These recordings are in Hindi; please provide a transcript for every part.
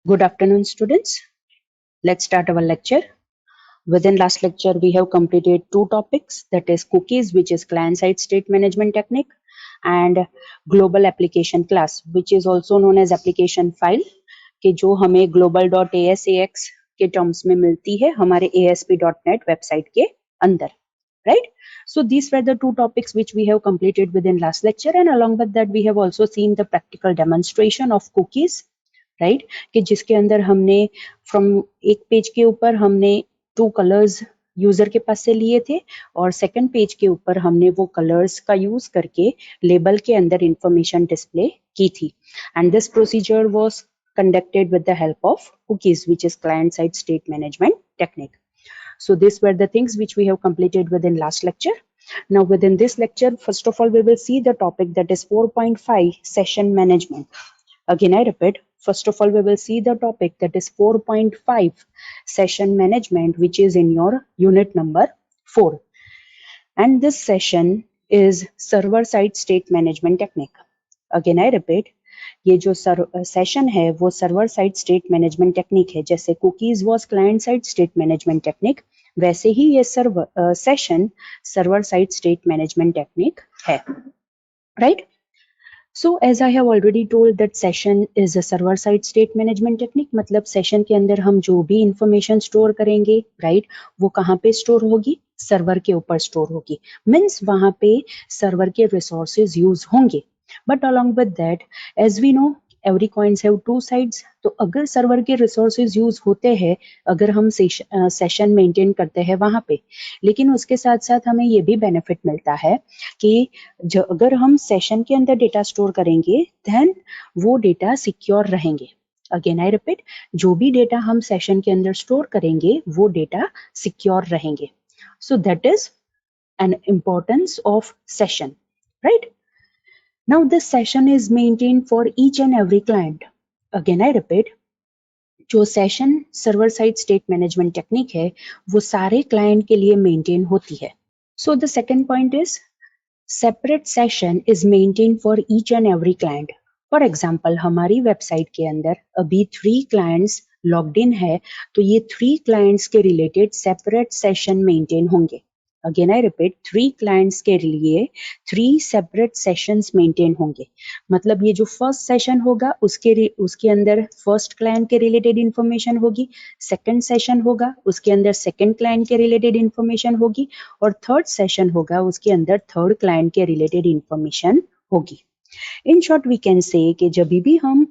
Good afternoon, students. Let's start our lecture. Within last lecture, we have completed two topics, that is cookies, which is client-side state management technique, and global application class, which is also known as application file, कि जो हमें global.asax के टर्म्स में मिलती है हमारे asp.net वेबसाइट के अंदर, right? So these were the two topics which we have completed within last lecture, and along with that we have also seen the practical demonstration of cookies, right कि जिसके अंदर हमने फ्रॉम एक पेज के ऊपर हमने टू कलर्स यूजर के पास से लिए थे और सेकंड पेज के ऊपर हमने वो कलर्स का यूज करके लेबल के अंदर इंफॉर्मेशन डिस्प्ले की थी and this procedure was conducted with the help of cookies, which is client side state management technique. So these were the things which we have completed within last lecture. Now within this lecture, first of all we will see the topic that is 4.5 session management. Again, I repeat, first of all, we will see the topic that is 4.5 session management, which is in your unit number 4. And this session is server side state management technique. Again, I repeat, ये जो सेशन है वो server side state management technique है. जैसे cookies was client side state management technique, वैसे ही ये session server side state management technique है, right? So as I have already told that session is a server side state management technique, मतलब सेशन के अंदर हम जो भी इंफॉर्मेशन स्टोर करेंगे, राइट, वो कहाँ पे स्टोर होगी? सर्वर के ऊपर स्टोर होगी. मीन्स वहां पे सर्वर के रिसोर्सेज यूज होंगे. But along with that, as we know, every coins have two sides. तो अगर सर्वर के रिसोर्सेज यूज होते हैं, अगर हम सेशन मेंटेन करते हैं वहां पे, लेकिन उसके साथ साथ हमें ये भी बेनिफिट मिलता है कि अगर हम सेशन के अंदर डेटा स्टोर करेंगे देन वो डेटा सिक्योर रहेंगे. अगेन आई रिपीट, जो भी डेटा हम सेशन के अंदर स्टोर करेंगे वो डेटा सिक्योर रहेंगे. सो that is an importance of session, right? Now this session is maintained for each and every client. Again I repeat, जो session server side state management technique है वो सारे क्लाइंट के लिए मेंटेन होती है. So the second point is separate session is maintained for each and every client. For example, हमारी वेबसाइट के अंदर अभी 3 clients लॉग्ड इन है, तो ये 3 clients के रिलेटेड सेपरेट सेशन मेंटेन होंगे. अगेन आई रिपीट, 3 clients के लिए 3 सेपरेट सेशंस मेंटेन होंगे. मतलब ये जो फर्स्ट सेशन होगा उसके अंदर फर्स्ट क्लाइंट के रिलेटेड इंफॉर्मेशन होगी, सेकंड सेशन होगा उसके अंदर सेकंड क्लाइंट के रिलेटेड इंफॉर्मेशन होगी, और थर्ड सेशन होगा उसके अंदर थर्ड क्लाइंट के रिलेटेड इंफॉर्मेशन होगी. In short we can say कि जब भी हम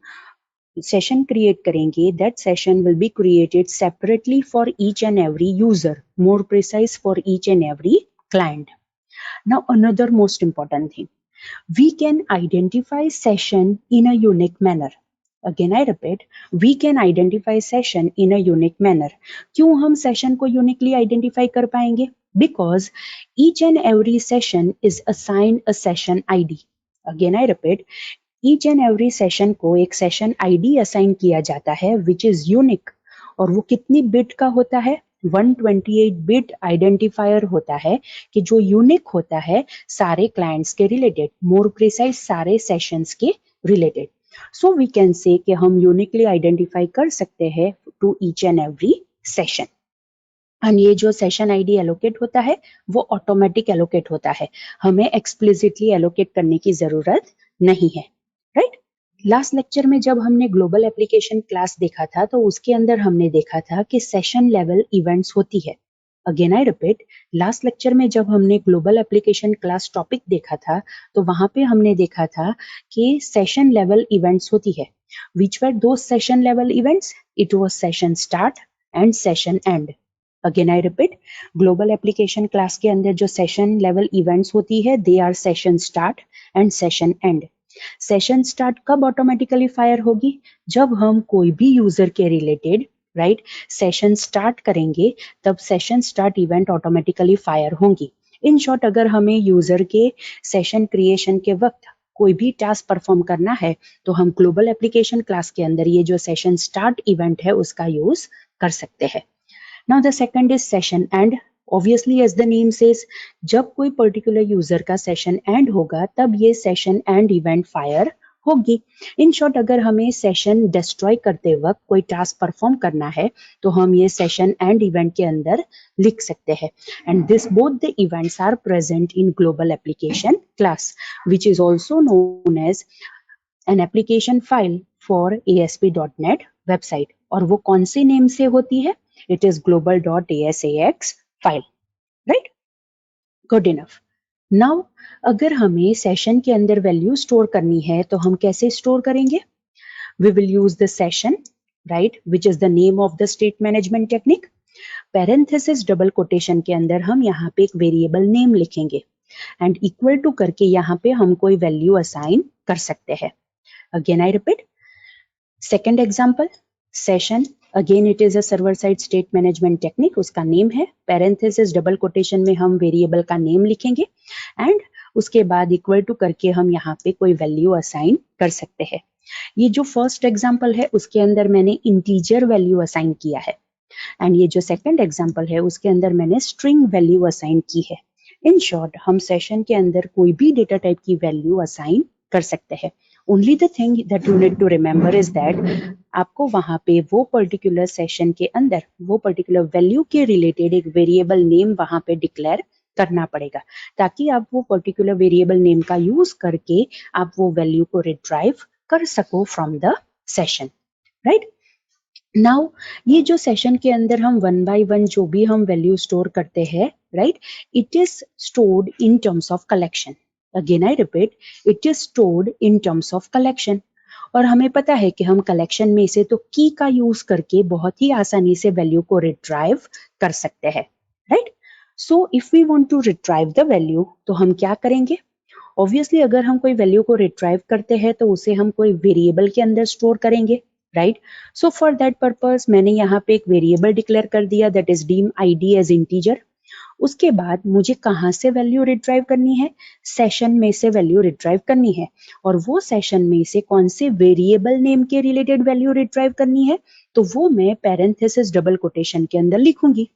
सेशन क्रिएट करेंगे, that session will be created separately for each and every user, more precise for each and every client. Now another most important thing, we can identify session in a unique manner. Again I repeat, we can identify session in a unique manner. क्यों हम session को uniquely identify कर पाएंगे? Because each and every session is assigned a session ID. Again I repeat, each and every session को एक session ID assign किया जाता है which is unique. और वो कितनी bit का होता है? 128 बिट आइडेंटिफायर होता है कि जो यूनिक होता है सारे क्लाइंट्स के रिलेटेड, मोर प्रिसाइज सारे सेशंस के related. So we can say कि हम यूनिकली आइडेंटिफाई कर सकते हैं to each and every session. And ये जो सेशन आईडी एलोकेट होता है वो ऑटोमेटिक एलोकेट होता है, हमें एक्सप्लिसिटली एलोकेट करने की जरूरत नहीं है, राइट? लास्ट लेक्चर में जब हमने ग्लोबल एप्लीकेशन क्लास देखा था तो उसके अंदर हमने देखा था कि सेशन लेवल इवेंट्स होती है. Again I repeat, last lecture में जब हमने ग्लोबल एप्लीकेशन क्लास टॉपिक देखा था तो वहां पे हमने देखा था कि सेशन लेवल इवेंट्स होती है. विच वर दो session level events? It was session start and session and. Again I repeat, global application class के अंदर जो सेशन लेवल इवेंट्स होती है they are session start and session and. Session start कब ऑटोमेटिकली फायर होगी? जब हम कोई भी यूजर के रिलेटेड, राइट, सेशन स्टार्ट करेंगे तब session start event automatically fire होंगी. इन शॉर्ट, अगर हमें यूजर के सेशन क्रिएशन के वक्त कोई भी टास्क परफॉर्म करना है तो हम ग्लोबल एप्लीकेशन क्लास के अंदर ये जो सेशन स्टार्ट इवेंट है उसका यूज कर सकते हैं. Now the second is session end. Obviously as the name says, जब कोई पर्टिकुलर यूजर का सेशन एंड होगा तब ये सेशन एंड इवेंट फायर होगी। इन शॉर्ट अगर हमें सेशन डिस्ट्रॉय करते वक्त कोई टास्क परफॉर्म करना है तो हम ये सेशन एंड इवेंट के अंदर लिख सकते हैं। And this both the events are present in global application class which is also known as an application file for ASP.NET website. और वो कौन से नेम से होती है? It is global.asax file, right? Good enough. Now अगर हमें सेशन के अंदर वैल्यू स्टोर करनी है तो हम कैसे स्टोर करेंगे? We will use the session, right, which is the name of the state management technique. Parenthesis double quotation के अंदर हम यहाँ पे एक वेरिएबल नेम लिखेंगे एंड इक्वल टू करके यहाँ पे हम कोई वैल्यू असाइन कर सकते हैं। Again I repeat, second example, session, again it is a server side state management technique, उसका नेम है, पैरेंथेसिस डबल कोटेशन में हम वेरिएबल का नेम लिखेंगे एंड उसके बाद इक्वल टू करके हम यहाँ पे कोई वैल्यू असाइन कर सकते हैं। ये जो फर्स्ट एग्जाम्पल है उसके अंदर मैंने इंटीजर वैल्यू असाइन किया है एंड ये जो सेकंड एग्जाम्पल है उसके अंदर मैंने स्ट्रिंग वैल्यू असाइन की है। इन शॉर्ट हम सेशन के अंदर कोई भी डेटा टाइप की वैल्यू असाइन कर सकते हैं। Only the thing that you need to remember is that आपको वहां पे वो पर्टिकुलर सेशन के अंदर वो पर्टिकुलर वैल्यू के रिलेटेड एक वेरिएबल नेम वहां पे डिक्लेयर करना पड़ेगा ताकि आप वो पर्टिकुलर वेरिएबल नेम का यूज करके आप वो वैल्यू को रिट्राइव कर सको from the session, right? Now ये जो सेशन के अंदर हम वन बाय वन जो भी हम वैल्यू स्टोर करते हैं, right, it is stored in terms of collection. Again I repeat, it is stored in terms of collection. और हमें पता है कि हम कलेक्शन में से तो की का यूज करके बहुत ही आसानी से वैल्यू को रिट्राइव कर सकते हैं, right? So if we want to retrieve the value तो हम क्या करेंगे? ऑब्वियसली अगर हम कोई वैल्यू को रिट्राइव करते हैं तो उसे हम कोई वेरिएबल के अंदर स्टोर करेंगे, right? So for that purpose मैंने यहाँ पे एक वेरिएबल डिक्लेयर कर दिया that is dim id as integer. उसके बाद मुझे कहाँ से वैल्यू रिट्राइव करनी है? सेशन में से वैल्यू रिट्राइव करनी है। और वो सेशन में से कौन से वेरिएबल नेम के रिलेटेड वैल्यू रिट्राइव करनी है तो वो मैं पैरेंथेसिस डबल कोटेशन के अंदर लिखूंगी।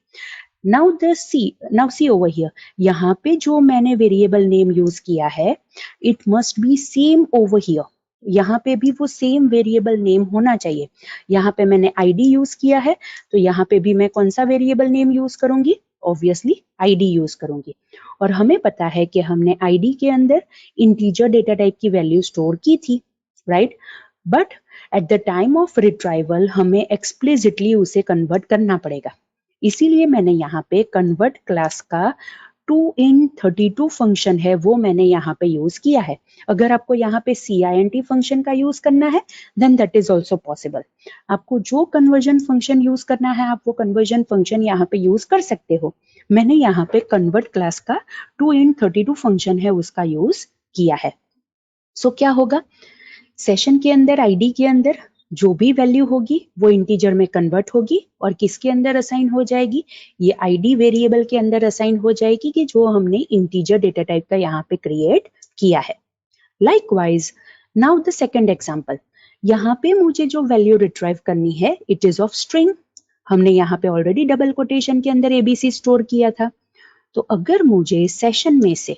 नाउ सी ओवर हियर, यहाँ पे जो मैंने वेरिएबल नेम यूज किया है it must be same over here. यहाँ पे भी वो सेम वेरिएबल नेम होना चाहिए। यहाँ पे मैंने आईडी यूज किया है तो यहाँ पे भी मैं कौन सा वेरिएबल नेम यूज करूंगी? ऑब्वियसली आईडी यूज करूंगी। और हमें पता है कि हमने आईडी के अंदर इंटीजर डेटा टाइप की वैल्यू स्टोर की थी, right? But at the time of retrieval हमें एक्सप्लिसिटली उसे कन्वर्ट करना पड़ेगा। इसीलिए मैंने यहाँ पे कन्वर्ट क्लास का 2in32 फंक्शन है वो मैंने यहाँ पे यूज किया है। अगर आपको यहाँ पे CINT फंक्शन का यूज करना है then that is also possible. आपको जो कन्वर्जन फंक्शन यूज करना है आप वो कन्वर्जन फंक्शन यहाँ पे यूज कर सकते हो। मैंने यहाँ पे कन्वर्ट क्लास का 2in32 फंक्शन है उसका यूज किया है। सो क्या होगा? सेशन के अंदर आईडी के अंदर जो भी वैल्यू होगी वो इंटीजर में कन्वर्ट होगी और किसके अंदर असाइन हो जाएगी? ये आईडी वेरिएबल के अंदर असाइन हो जाएगी कि जो हमने इंटीजर डेटा टाइप का यहाँ पे क्रिएट किया है। Likewise now the second example, यहाँ पे मुझे जो वैल्यू रिट्राइव करनी है इट इज ऑफ स्ट्रिंग। हमने यहाँ पे ऑलरेडी डबल कोटेशन के अंदर ABC स्टोर किया था। तो अगर मुझे सेशन में से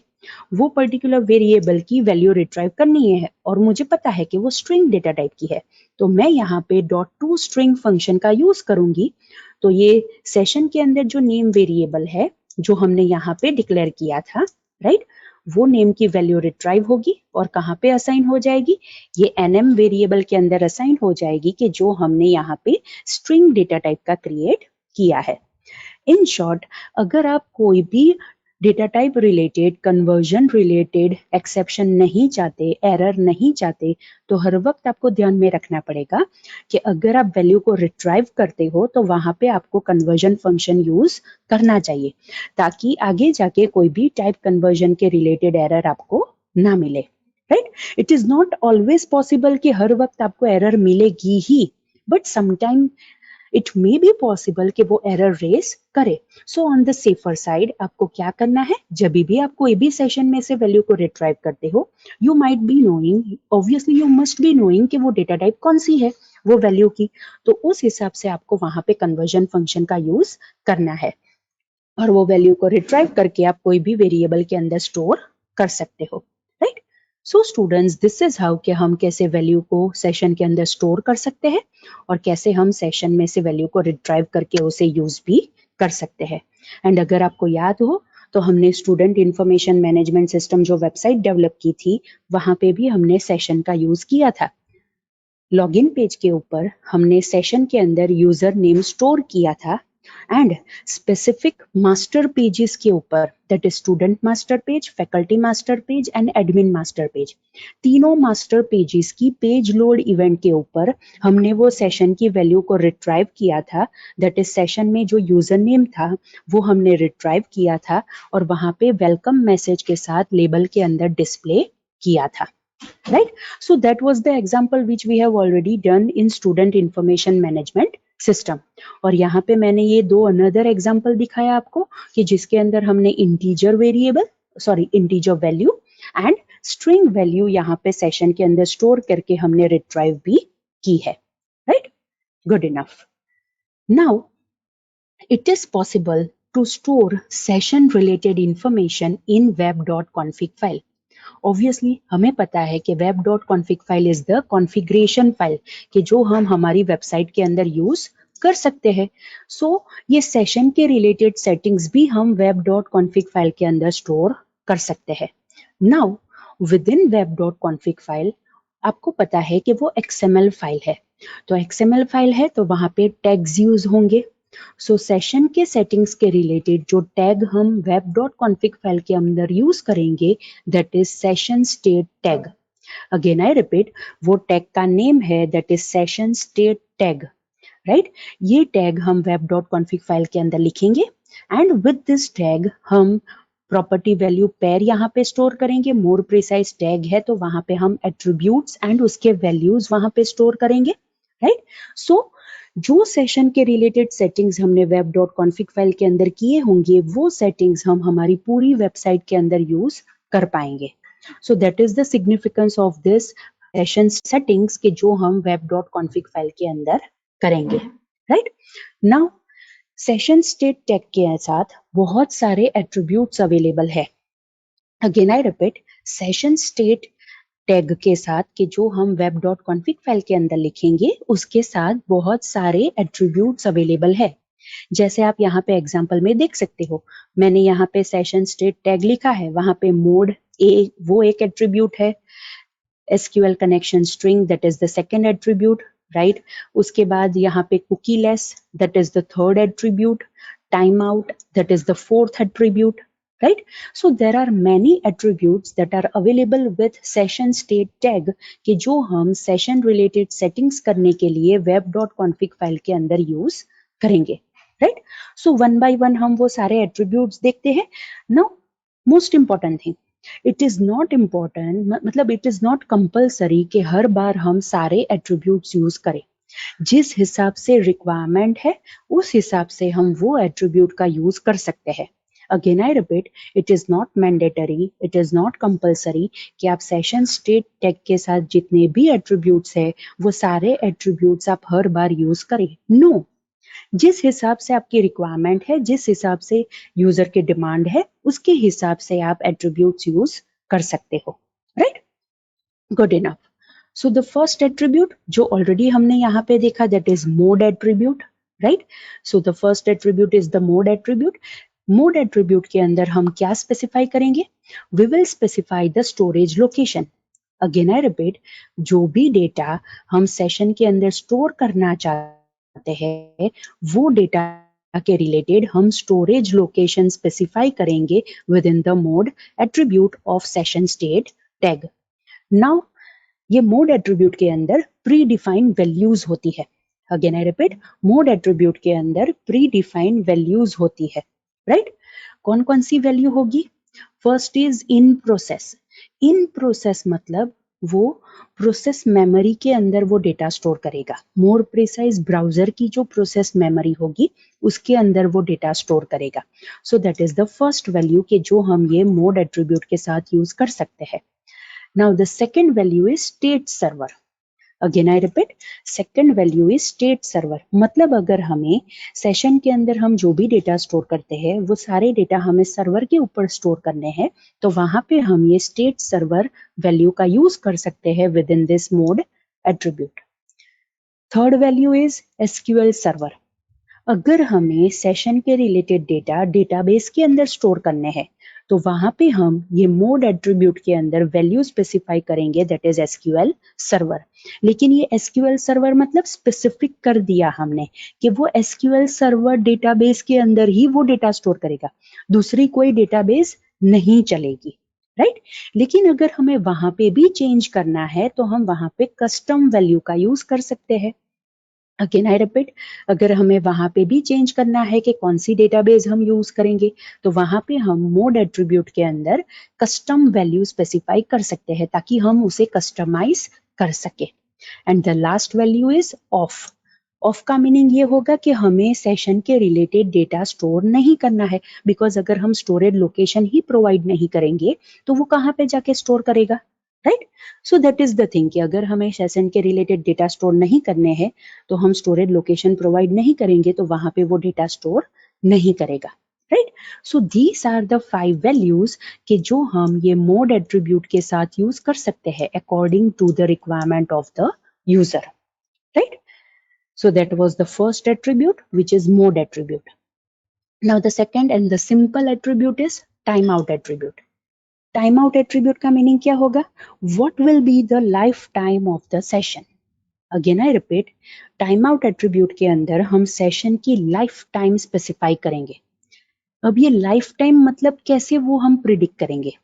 वो पर्टिकुलर वेरिएबल की वैल्यू रिट्राइव करनी है और मुझे पता है कि वो स्ट्रिंग डेटा टाइप की है तो मैं यहाँ पे .toString फंक्शन का यूज करूंगी। तो ये सेशन के अंदर जो नेम वेरिएबल है जो हमने यहाँ पे डिक्लेयर किया था, राइट, वो नेम की वैल्यू रिट्राइव होगी और कहाँ पे असाइन हो जाएगी? ये NM वेरिएबल के अंदर असाइन हो जाएगी कि जो हमने यहाँ पे स्ट्रिंग डेटा टाइप का क्रिएट किया है। इन शॉर्ट अगर आप कोई भी data type related, conversion related exception नहीं चाहते, एरर नहीं चाहते, तो हर वक्त आपको ध्यान में रखना पड़ेगा कि अगर आप वैल्यू को रिट्राइव करते हो तो वहां पे आपको कन्वर्जन फंक्शन यूज करना चाहिए ताकि आगे जाके कोई भी टाइप कन्वर्जन के रिलेटेड एरर आपको ना मिले, right? It is not always possible कि हर वक्त आपको एरर मिलेगी ही, but sometime it may be possible कि वो एरर रेस करे। So on the safer side आपको क्या करना है? जब भी आप कोई भी सेशन में से वैल्यू को रिट्राइव करते हो you might be knowing, obviously you must be knowing कि वो डेटा टाइप कौन सी है वो वैल्यू की। तो उस हिसाब से आपको वहां पे कन्वर्जन फंक्शन का यूज करना है और वो वैल्यू को रिट्राइव करके आप कोई भी वेरिएबल के अंदर स्टोर कर सकते हो, right? So students, this is how कि हम कैसे वैल्यू को सेशन के अंदर स्टोर कर सकते हैं और कैसे हम सेशन में से वैल्यू को रिट्राइव करके उसे यूज भी कर सकते हैं। एंड अगर आपको याद हो तो हमने स्टूडेंट इंफॉर्मेशन मैनेजमेंट सिस्टम जो वेबसाइट डेवलप की थी, वहां पे भी हमने सेशन का यूज किया था। लॉगिन पेज के ऊपर हमने सेशन के अंदर यूजर नेम स्टोर किया था एंड स्पेसिफिक मास्टर पेजेस के ऊपर, that is student master page, faculty master page and admin master page, तीनों मास्टर पेजेस की पेज लोड इवेंट के ऊपर हमने वो सेशन की वैल्यू को रिट्राइव किया था। दैट इज सेशन में जो यूजर नेम था वो हमने रिट्राइव किया था और वहां पे वेलकम मैसेज के साथ लेबल के अंदर डिस्प्ले किया था। Right? So that was the example which we have already done in student information management system. और यहाँ पे मैंने ये दो अनदर एग्जाम्पल दिखाया आपको कि जिसके अंदर हमने integer value and string value यहाँ पे सेशन के अंदर स्टोर करके हमने रिट्राइव भी की है। Right, good enough. Now it is possible to store session related information in web.config file. Obviously हमें पता है कि web.config file is the configuration file कि जो हम हमारी वेबसाइट के अंदर यूज कर सकते हैं। सो ये सेशन के रिलेटेड सेटिंग्स भी हम web.config फाइल के अंदर स्टोर कर सकते हैं। Now with in web.config file आपको पता है कि वो XML फाइल है, तो XML फाइल है तो वहां पे टैग्स यूज होंगे। सो सेशन के सेटिंग्स के रिलेटेड जो टैग हम web.config फाइल के अंदर यूज करेंगे, that is session state tag. Again I repeat, वो टैग का नेम है that is session state tag. Right, ये टैग हम web.config फाइल के अंदर लिखेंगे एंड विद दिस टैग हम प्रॉपर्टी वैल्यू पेयर यहाँ पे स्टोर करेंगे। मोर प्रिसाइज टैग है तो वहां पे हम एट्रीब्यूट्स एंड उसके वैल्यूज वहां पे स्टोर करेंगे। राइट, सो जो सेशन के रिलेटेड सेटिंग्स हमने web.config फाइल के अंदर किए होंगे वो सेटिंग्स हम हमारी पूरी वेबसाइट के अंदर यूज कर पाएंगे। सो that is the significance of this session settings के जो हम web.config फाइल के अंदर करेंगे। Right, now session state tag के साथ बहुत सारे एट्रीब्यूट्स अवेलेबल है। Again I repeat, session state tag के साथ कि जो हम web.config फाइल के अंदर लिखेंगे उसके साथ बहुत सारे एट्रीब्यूट्स अवेलेबल है। जैसे आप यहाँ पे एग्जांपल में देख सकते हो, मैंने यहाँ पे सेशन स्टेट टैग लिखा है, वहां पे मोड वो एक एट्रीब्यूट है, SQL connection string that is the second attribute. Right, उसके बाद यहाँ पे cookieless that is the third attribute, timeout that is the fourth attribute. Right, so there are many attributes that are available with session state tag कि जो हम session related settings करने के लिए web.config फाइल के अंदर यूज करेंगे। Right, so one by one हम वो सारे attributes देखते हैं। Now most important thing, it is not important, मतलब it is not compulsory कि हर बार हम सारे attributes यूज करें। जिस हिसाब से रिक्वायरमेंट है उस हिसाब से हम वो एट्रीब्यूट का यूज कर सकते हैं। Again I repeat, it is not mandatory, it is not compulsory कि आप सेशन स्टेट टैग के साथ जितने भी एट्रीब्यूट्स है वो सारे एट्रीब्यूट्स आप हर बार यूज करें। नो, जिस हिसाब से आपकी रिक्वायरमेंट है, जिस हिसाब से यूजर की डिमांड है, उसके हिसाब से आप एट्रीब्यूट्स यूज कर सकते हो। Right, good enough. So the first attribute जो ऑलरेडी हमने यहाँ पे देखा, that is mode attribute. Right, so the first attribute is the mode attribute. Mode attribute के अंदर हम क्या स्पेसिफाई करेंगे? We will specify the storage location. Again I repeat, जो भी डेटा हम सेशन के अंदर स्टोर करना चाहते हैं वो डेटा के रिलेटेड हम स्टोरेज लोकेशन स्पेसिफाई करेंगे with in the mode attribute of session state tag. Now ये मोड एट्रीब्यूट के अंदर प्री डिफाइंड वैल्यूज होती है। Again I repeat, mode attribute के अंदर प्री डिफाइंड वैल्यूज होती है। राइट, कौन कौन सी वैल्यू होगी? First is in process. In process मतलब वो प्रोसेस मेमोरी के अंदर वो डेटा स्टोर करेगा। मोर प्रिसाइज ब्राउजर की जो प्रोसेस मेमोरी होगी उसके अंदर वो डेटा स्टोर करेगा। सो that is the first value कि जो हम ये मोड एट्रीब्यूट के साथ यूज कर सकते हैं। Now the second value is state server. Again I repeat, second value is state server. मतलब अगर हमें सेशन के अंदर हम जो भी डेटा स्टोर करते हैं वो सारे डेटा हमें सर्वर के ऊपर स्टोर करने हैं, तो वहां पे हम ये स्टेट सर्वर वैल्यू का यूज कर सकते हैं with in this mode attribute. Third value is SQL server. अगर हमें सेशन के रिलेटेड डेटा डेटाबेस के अंदर स्टोर करने हैं, तो वहां पे हम ये मोड एट्रीब्यूट के अंदर वैल्यू स्पेसिफाई करेंगे, दैट इज एसक्यूएल सर्वर। लेकिन ये एसक्यूएल सर्वर मतलब स्पेसिफिक कर दिया हमने कि वो एसक्यूएल सर्वर डेटाबेस के अंदर ही वो डेटा स्टोर करेगा, दूसरी कोई डेटाबेस नहीं चलेगी, राइट। लेकिन अगर हमें वहां पे भी चेंज करना है तो हम वहां पे कस्टम वैल्यू का यूज कर सकते हैं। अगेन आई रिपीट, अगर हमें वहां पे भी चेंज करना है कि कौन सी डेटाबेस हम यूज करेंगे, तो वहां पे हम मोड एट्रीब्यूट के अंदर कस्टम वैल्यू स्पेसिफाई कर सकते हैं ताकि हम उसे कस्टमाइज कर सके। And the last value is of. Of का मीनिंग ये होगा कि हमें सेशन के रिलेटेड डेटा स्टोर नहीं करना है, बिकॉज अगर हम स्टोरेज लोकेशन ही प्रोवाइड नहीं करेंगे तो वो कहाँ पे जाके स्टोर करेगा, right. So that is the thing कि अगर हमें सेशन के रिलेटेड डेटा स्टोर नहीं करने हैं तो हम स्टोरेज लोकेशन प्रोवाइड नहीं करेंगे, तो वहां पे वो डेटा स्टोर नहीं करेगा, right. So these are the 5 values कि जो हम ये मोड एट्रीब्यूट के साथ यूज कर सकते हैं according to the requirement of the user, right? So that was the first attribute, which is mode attribute. Now the second and the simple attribute is timeout attribute. Timeout attribute का meaning क्या होगा? What will be the lifetime of the session? Again I repeat, timeout attribute के अंदर हम session की lifetime specify करेंगे. अब ये lifetime मतलब कैसे वो हम predict करेंगे?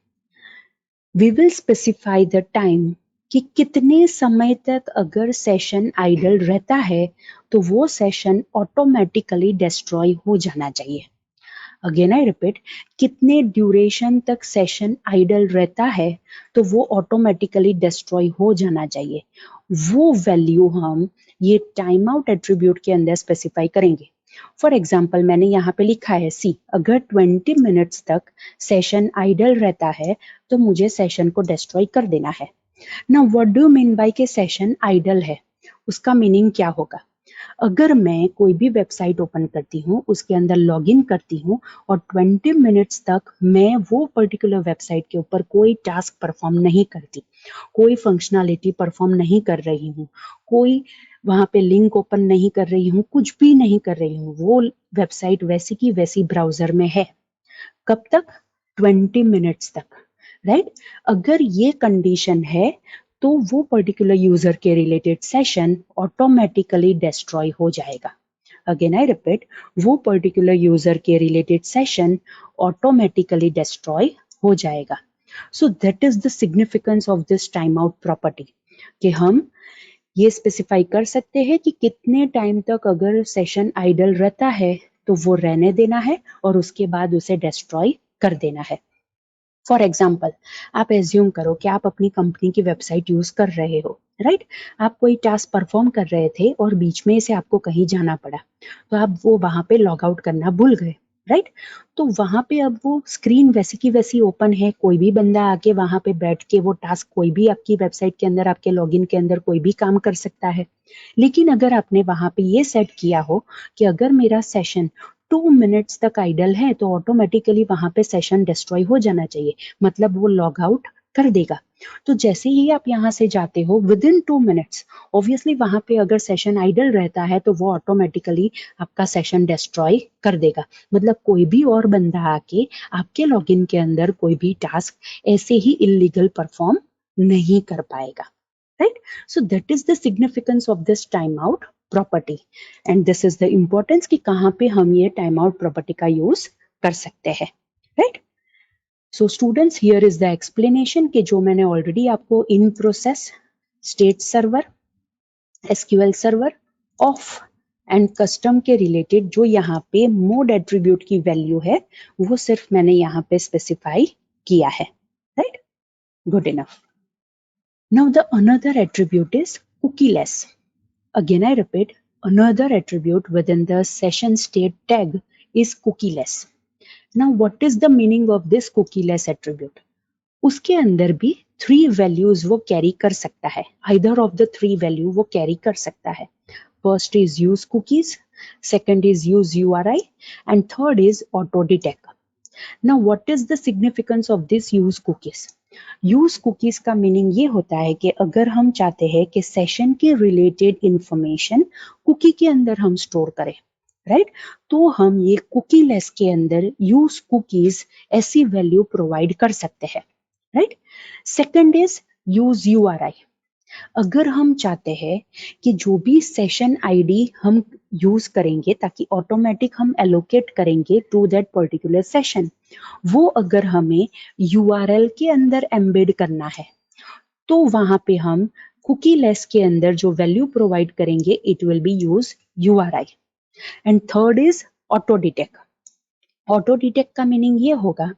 We will specify the time कि कितने समय तक अगर सेशन आइडल रहता है तो वो सेशन ऑटोमेटिकली डिस्ट्रॉय हो जाना चाहिए। अगेन आई रिपीट, कितने ड्यूरेशन तक सेशन आइडल रहता है तो वो ऑटोमेटिकली डिस्ट्रॉय हो जाना चाहिए, वो वैल्यू हम ये टाइम आउट एट्रीब्यूट के अंदर स्पेसिफाई करेंगे। फॉर एग्जाम्पल मैंने यहाँ पे लिखा है सी, अगर 20 मिनट्स तक सेशन आइडल रहता है तो मुझे सेशन को डिस्ट्रॉय कर देना है। ना व्हाट डू मीन बाय के सेशन आइडल है, उसका मीनिंग क्या होगा? अगर मैं कोई भी वेबसाइट ओपन करती हूँ, उसके अंदर लॉगिन करती हूँ और 20 मिनट्स तक मैं वो पर्टिकुलर वेबसाइट के ऊपर कोई टास्क परफॉर्म नहीं करती, कोई फंक्शनैलिटी परफॉर्म नहीं कर रही हूँ, कोई वहां पे लिंक ओपन नहीं कर रही हूँ, कुछ भी नहीं कर रही हूँ, वो वेबसाइट वैसी की वैसी ब्राउजर में है, कब तक? 20 मिनट्स तक, राइट। अगर ये कंडीशन है तो वो पर्टिकुलर यूजर के रिलेटेड सेशन ऑटोमेटिकली डिस्ट्रॉय हो जाएगा। अगेन आई रिपीट, वो पर्टिकुलर यूजर के रिलेटेड सेशन ऑटोमेटिकली डिस्ट्रॉय हो जाएगा। सो that is the significance of this time out property कि हम ये स्पेसिफाई कर सकते हैं कि कितने टाइम तक अगर सेशन आइडल रहता है तो वो रहने देना है और उसके बाद उसे डिस्ट्रॉय कर देना है। फॉर एग्जाम्पल, आप एज्यूम करो कि आप अपनी कंपनी की वेबसाइट यूज कर रहे हो, राइट। आप कोई टास्क परफॉर्म कर रहे थे और बीच में से आपको कहीं जाना पड़ा, तो आप वो वहां पे लॉग आउट करना भूल गए, राइट। तो वहां पे अब वो स्क्रीन वैसी की वैसी ओपन है, कोई भी बंदा आके वहां पे बैठ के वो टास्क कोई भी आपकी वेबसाइट के अंदर, आपके लॉगिन के अंदर कोई भी काम कर सकता है। लेकिन अगर आपने वहां पे ये सेट किया हो कि अगर मेरा सेशन 2 मिनट्स तक आइडल है तो ऑटोमेटिकली वहां पे सेशन डिस्ट्रॉय हो जाना चाहिए, मतलब वो लॉग आउट कर देगा। तो जैसे ही आप यहाँ से जाते हो विद इन 2 मिनट्स, ऑब्वियसली वहां पे अगर सेशन आइडल रहता है तो वो ऑटोमेटिकली आपका सेशन डिस्ट्रॉय कर देगा, मतलब कोई भी और बंदा आके आपके लॉगिन के अंदर कोई भी टास्क ऐसे ही इलीगल परफॉर्म नहीं कर पाएगा, right. So that is the significance of this time out property and this is the importance कि कहाँ पे हम ये टाइम आउट प्रॉपर्टी का यूज कर सकते हैं, right. So students, here is the explanation कि जो मैंने ऑलरेडी आपको in process, state server, SQL server, of and custom के रिलेटेड जो यहाँ पे मोड एट्रीब्यूट की वैल्यू है वो सिर्फ मैंने यहाँ पे स्पेसिफाई किया है, right. Good enough. Now the another attribute is cookieless. Again, I repeat, another attribute within the session state tag is cookieless. Now, what is the meaning of this cookieless attribute? उसके अंदर भी थ्री वैल्यूज वो कैरी कर सकता है, either of the three value वो कैरी कर सकता है. First is use cookies, second is use URI and third is auto detect. Now, what is the significance of this use cookies? Use cookies का मीनिंग ये होता है कि अगर हम चाहते हैं कि सेशन के रिलेटेड इंफॉर्मेशन कुकी के अंदर हम स्टोर करें, राइट, तो हम ये कुकी लेस के अंदर यूज कुकीज ऐसी वैल्यू प्रोवाइड कर सकते हैं, right. Second is use URI. अगर हम चाहते हैं कि जो भी सेशन आईडी हम यूज करेंगे ताकि ऑटोमेटिक हम एलोकेट करेंगे टू दैट पर्टिकुलर सेशन, वो अगर हमें यूआरएल के अंदर एम्बेड करना है तो वहां पे हम कुकी लेस के अंदर जो वैल्यू प्रोवाइड करेंगे it will be use URI. And third is auto detect. Auto detect का मीनिंग ये होगा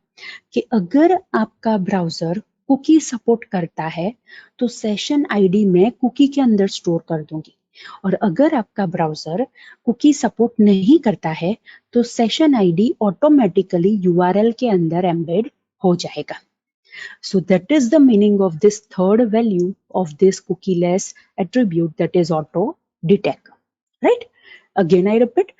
कि अगर आपका ब्राउजर कुकी सपोर्ट करता है तो सेशन आईडी मैं कुकी के अंदर स्टोर कर दूंगी, और अगर आपका ब्राउजर कुकी सपोर्ट नहीं करता है तो सेशन आईडी ऑटोमेटिकली यूआरएल के अंदर एम्बेड हो जाएगा. So that is the meaning of this third value of this cookie-less attribute, that is auto detect, right? Again I repeat,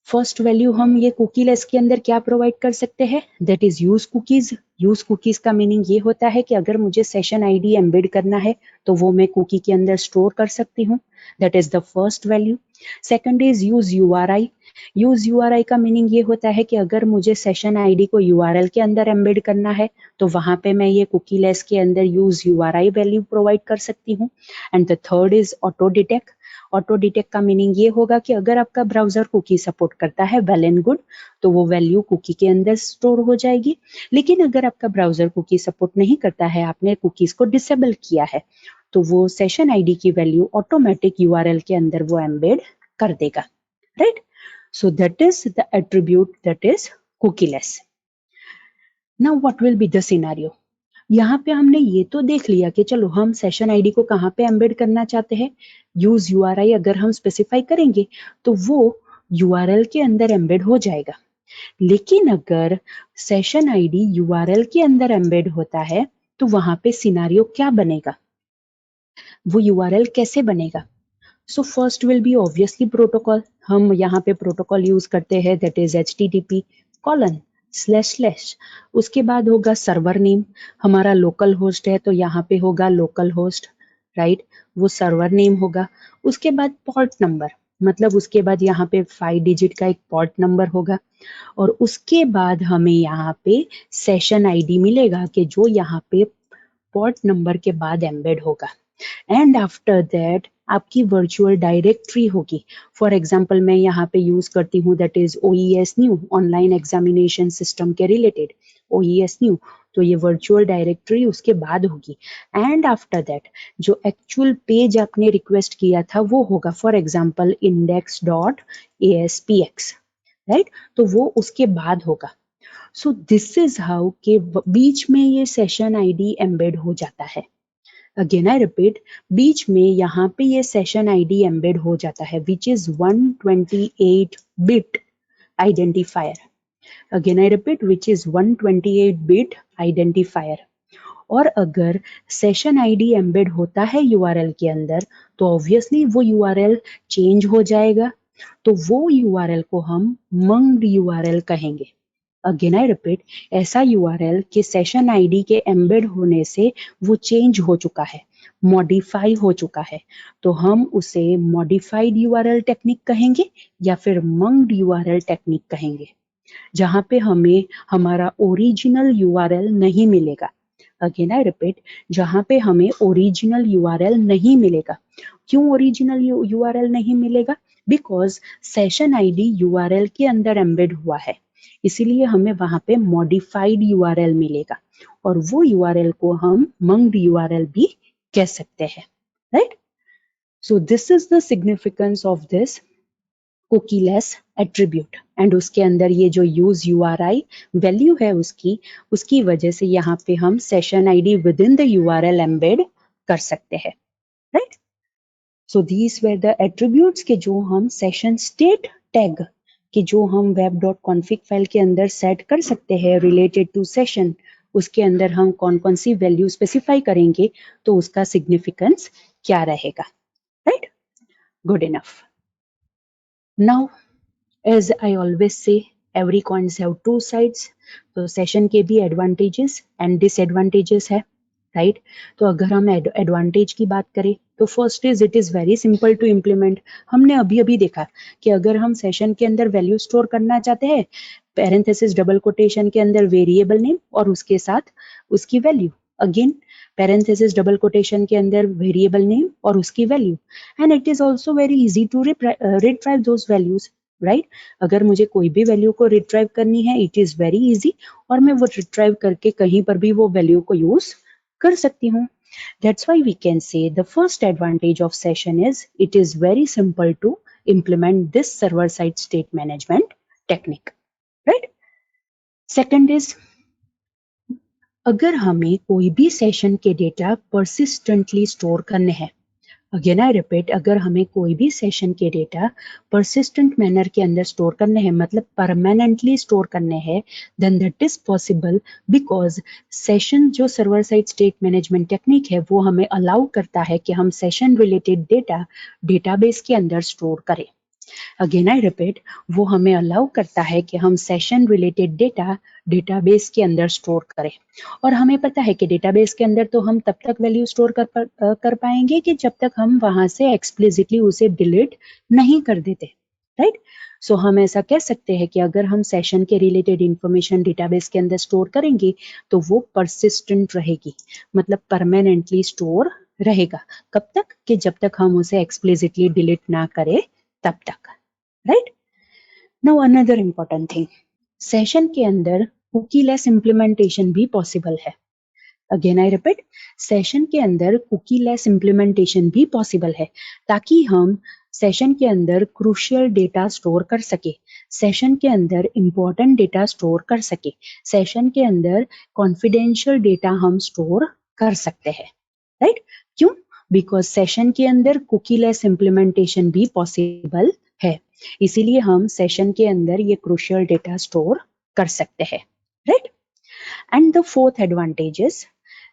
first value हम ये कुकी लेस के अंदर क्या प्रोवाइड कर सकते हैं, that is use cookies. Use cookies का मीनिंग ये होता है कि अगर मुझे सेशन आईडी एम्बेड करना है तो वो मैं कुकी के अंदर स्टोर कर सकती हूँ, that is the first value. Second is use URI. Use URI का मीनिंग ये होता है कि अगर मुझे सेशन आईडी को यूआरएल के अंदर एम्बेड करना है तो वहां पे मैं ये कुकी लेस के अंदर यूज यूआरआई वैल्यू प्रोवाइड कर सकती हूँ. And the third is auto detect. Auto detect का मीनिंग ये होगा कि अगर आपका ब्राउजर कुकी सपोर्ट करता है वेल एंड गुड, तो वो वैल्यू कुकी के अंदर स्टोर हो जाएगी. लेकिन अगर आपका ब्राउजर कुकी सपोर्ट नहीं करता है, आपने कुकीज को डिसेबल किया है, तो वो सेशन आईडी की वैल्यू ऑटोमेटिक यूआरएल के अंदर वो एम्बेड कर देगा, right. So that is the attribute that is cookieless. Now what will be the scenario. यहाँ पे हमने ये तो देख लिया कि चलो हम सेशन आईडी को कहाँ पे एम्बेड करना चाहते हैं. यूज यूआरआई अगर हम स्पेसिफाई करेंगे तो वो यूआरएल के अंदर एम्बेड हो जाएगा. लेकिन अगर सेशन आईडी यूआरएल के अंदर एम्बेड होता है तो वहां पे सिनेरियो क्या बनेगा, वो यूआरएल कैसे बनेगा. So first will be obviously protocol. हम यहाँ पे प्रोटोकॉल यूज करते हैं, दैट इज http:// उसके बाद होगा सर्वर नेम. हमारा लोकल होस्ट है तो यहाँ पे होगा लोकल होस्ट, राइट, वो सर्वर नेम होगा. उसके बाद पोर्ट नंबर, मतलब उसके बाद यहाँ पे 5 डिजिट का एक पोर्ट नंबर होगा, और उसके बाद हमें यहाँ पे सेशन आईडी मिलेगा कि जो यहाँ पे पोर्ट नंबर के बाद एम्बेड होगा. एंड आफ्टर दैट आपकी वर्चुअल डायरेक्टरी होगी. फॉर एग्जाम्पल मैं यहाँ पे यूज करती हूँ that is OES new, online examination system के रिलेटेड OES न्यू, तो ये वर्चुअल डायरेक्टरी उसके बाद होगी. एंड आफ्टर दैट जो एक्चुअल पेज आपने रिक्वेस्ट किया था वो होगा, फॉर एग्जाम्पल index.aspx, राइट, तो वो उसके बाद होगा. सो दिस इज हाउ के बीच में ये सेशन आईडी एम्बेड हो जाता है. अगेन आई रिपीट, बीच में यहाँ पे ये सेशन आईडी एम्बेड हो जाता है which is 128 bit identifier. Again I repeat, which is 128 bit identifier. और अगर सेशन आईडी एम्बेड होता है यूआरएल के अंदर तो ऑब्वियसली वो यूआरएल चेंज हो जाएगा, तो वो यूआरएल को हम मंग्ड यूआरएल कहेंगे. अगेन आई रिपीट, ऐसा यूआरएल के सेशन आईडी के एम्बेड होने से वो चेंज हो चुका है, मॉडिफाई हो चुका है, तो हम उसे मॉडिफाइड यूआरएल टेक्निक कहेंगे या फिर मंग्ड यूआरएल टेक्निक कहेंगे, जहां पे हमें हमारा ओरिजिनल यूआरएल नहीं मिलेगा. अगेन आई रिपीट, जहां पे हमें ओरिजिनल यूआरएल नहीं मिलेगा. क्यों ओरिजिनल यूआरएल नहीं मिलेगा? बिकॉज सेशन आईडी यूआरएल के अंदर एम्बेड हुआ है, इसीलिए हमें वहां पे मॉडिफाइड यूआरएल मिलेगा, और वो यूआरएल को हम मंग्ड यूआरएल भी कह सकते हैं, right. So this is the significance of this cookieless attribute. And उसके अंदर ये जो यूज यूआरआई वैल्यू है उसकी वजह से यहाँ पे हम session ID with in the URL embed कर सकते हैं, right. So these were the attributes के जो हम सेशन स्टेट टैग कि जो हम web.config फाइल के अंदर सेट कर सकते हैं रिलेटेड टू सेशन, उसके अंदर हम कौन कौन सी वैल्यू स्पेसिफाई करेंगे तो उसका सिग्निफिकेंस क्या रहेगा, right? Good enough. Now as I always say every coins have two sides. तो सेशन के भी एडवांटेजेस एंड डिसएडवांटेजेस है, राइट? तो अगर हम एडवांटेज की बात करें तो first is it is very simple to implement. हमने अभी अभी देखा कि अगर हम सेशन के अंदर वैल्यू स्टोर करना चाहते हैं, पैरेंथेसिस डबल कोटेशन के अंदर वेरिएबल नेम और उसके साथ उसकी value, again parenthesis double quotation के अंदर वेरिएबल नेम और उसकी value, and it is also very easy to retrieve those values, right? अगर मुझे कोई भी वैल्यू को रिट्राइव करनी है, इट इज वेरी इजी, और मैं वो रिट्राइव करके कहीं पर भी वो वैल्यू को यूज कर सकती हूँ. That's why we can say the first advantage of session is it is very simple to implement this server-side state management technique, right? Second is अगर हमें कोई भी सेशन के डेटा persistently स्टोर करने हैं, अगेन आई रिपीट, अगर हमें कोई भी सेशन के डेटा परसिस्टेंट मैनर के अंदर स्टोर करने हैं, मतलब परमानेंटली स्टोर करने हैं, then that is possible because session जो server side state management technique है वो हमें अलाउ करता है कि हम सेशन रिलेटेड डेटा डेटाबेस के अंदर स्टोर करें. अगेन आई रिपीट, वो हमें अलाउ करता है कि हम सेशन रिलेटेड डेटा डेटाबेस के अंदर स्टोर करें. और हमें पता है कि डेटाबेस के अंदर तो हम तब तक वैल्यू स्टोर कर पाएंगे कि जब तक हम वहां से एक्सप्लिसिटली उसे डिलीट नहीं कर देते, राइट? सो हम ऐसा कह सकते हैं कि अगर हम सेशन के रिलेटेड इंफॉर्मेशन डेटाबेस के अंदर स्टोर करेंगे तो वो परसिस्टेंट रहेगी, मतलब परमानेंटली स्टोर रहेगा. कब तक? कि जब तक हम उसे एक्सप्लिसिटली डिलीट ना करें तब तक, right? Now another important thing, session के अंदर कुकीलेस इंप्लीमेंटेशन भी पॉसिबल है. अगेन आई रिपीट, सेशन के अंदर कुकीलेस इंप्लीमेंटेशन भी पॉसिबल है ताकि हम सेशन के अंदर क्रूशियल डेटा स्टोर कर सके, सेशन के अंदर इंपॉर्टेंट डेटा स्टोर कर सके, सेशन के अंदर कॉन्फिडेंशियल डेटा हम स्टोर कर सकते हैं, राइट? क्यों? बिकॉज सेशन के अंदर कुकीलेस इंप्लीमेंटेशन भी पॉसिबल है, इसीलिए हम सेशन के अंदर ये क्रूशियल डेटा स्टोर कर सकते हैं, right? And the fourth advantage is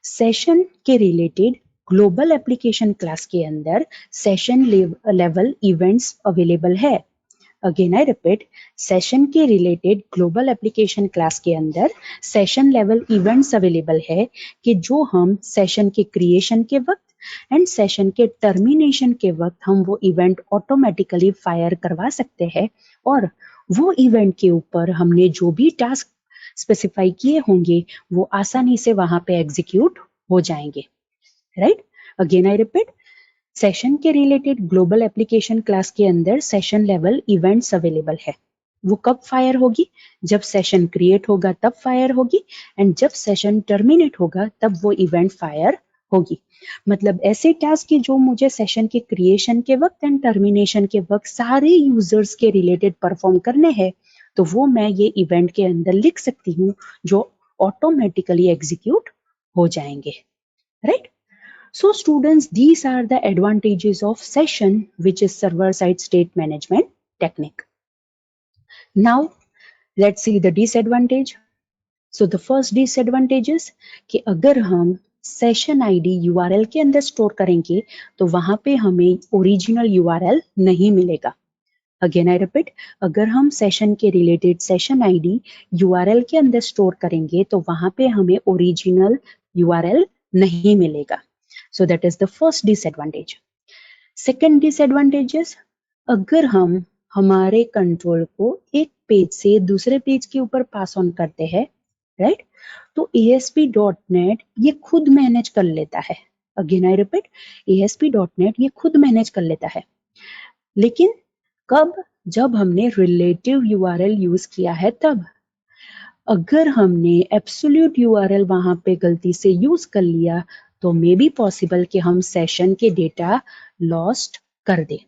session के रिलेटेड ग्लोबल एप्लीकेशन क्लास के अंदर सेशन लेवल इवेंट्स अवेलेबल है. अगेन आई रिपीट, सेशन के रिलेटेड ग्लोबल एप्लीकेशन क्लास के अंदर सेशन लेवल इवेंट्स अवेलेबल है कि जो हम सेशन के क्रिएशन के वक्त एंड सेशन के टर्मिनेशन के वक्त हम वो इवेंट ऑटोमेटिकली फायर करवा सकते हैं, और वो इवेंट के ऊपर हमने जो भी टास्क स्पेसिफाई किए होंगे वो आसानी से वहां पे एग्जीक्यूट हो जाएंगे, right? Again I repeat, session के रिलेटेड ग्लोबल एप्लीकेशन क्लास के अंदर सेशन लेवल इवेंट्स अवेलेबल है. वो कब फायर होगी? जब सेशन क्रिएट होगा तब फायर होगी, एंड जब सेशन टर्मिनेट होगा तब वो इवेंट फायर होगी. मतलब ऐसे टास्क जो मुझे सेशन के क्रिएशन के वक्त एंड टर्मिनेशन के वक्त सारे यूजर्स के रिलेटेड परफॉर्म करने हैं, तो वो मैं ये इवेंट के अंदर लिख सकती हूँ जो ऑटोमेटिकली एग्जीक्यूट हो जाएंगे, right? So students, these are the advantages of session, which is server-side state management technique. Now, let's see the disadvantage. So the first disadvantage is कि अगर हम सेशन आईडी URL के अंदर स्टोर करेंगे तो वहां पे हमें ओरिजिनल URL नहीं मिलेगा. अगेन आई रिपीट, अगर हम सेशन के रिलेटेड सेशन आईडी URL के अंदर स्टोर करेंगे तो वहां पे हमें ओरिजिनल URL नहीं मिलेगा. So that is the first disadvantage. Second disadvantage is अगर हम हमारे कंट्रोल को एक पेज से दूसरे पेज के ऊपर पास ऑन करते हैं, राइट? तो ASP.NET ये खुद मैनेज कर लेता है. अगेन आई रिपीट, ASP.NET ये खुद मैनेज कर लेता है. लेकिन कब? जब हमने रिलेटिव URL यूज किया है तब. अगर हमने एब्सोल्यूट URL वहां पे गलती से यूज कर लिया तो मे बी पॉसिबल कि हम सेशन के डेटा लॉस्ट कर दे.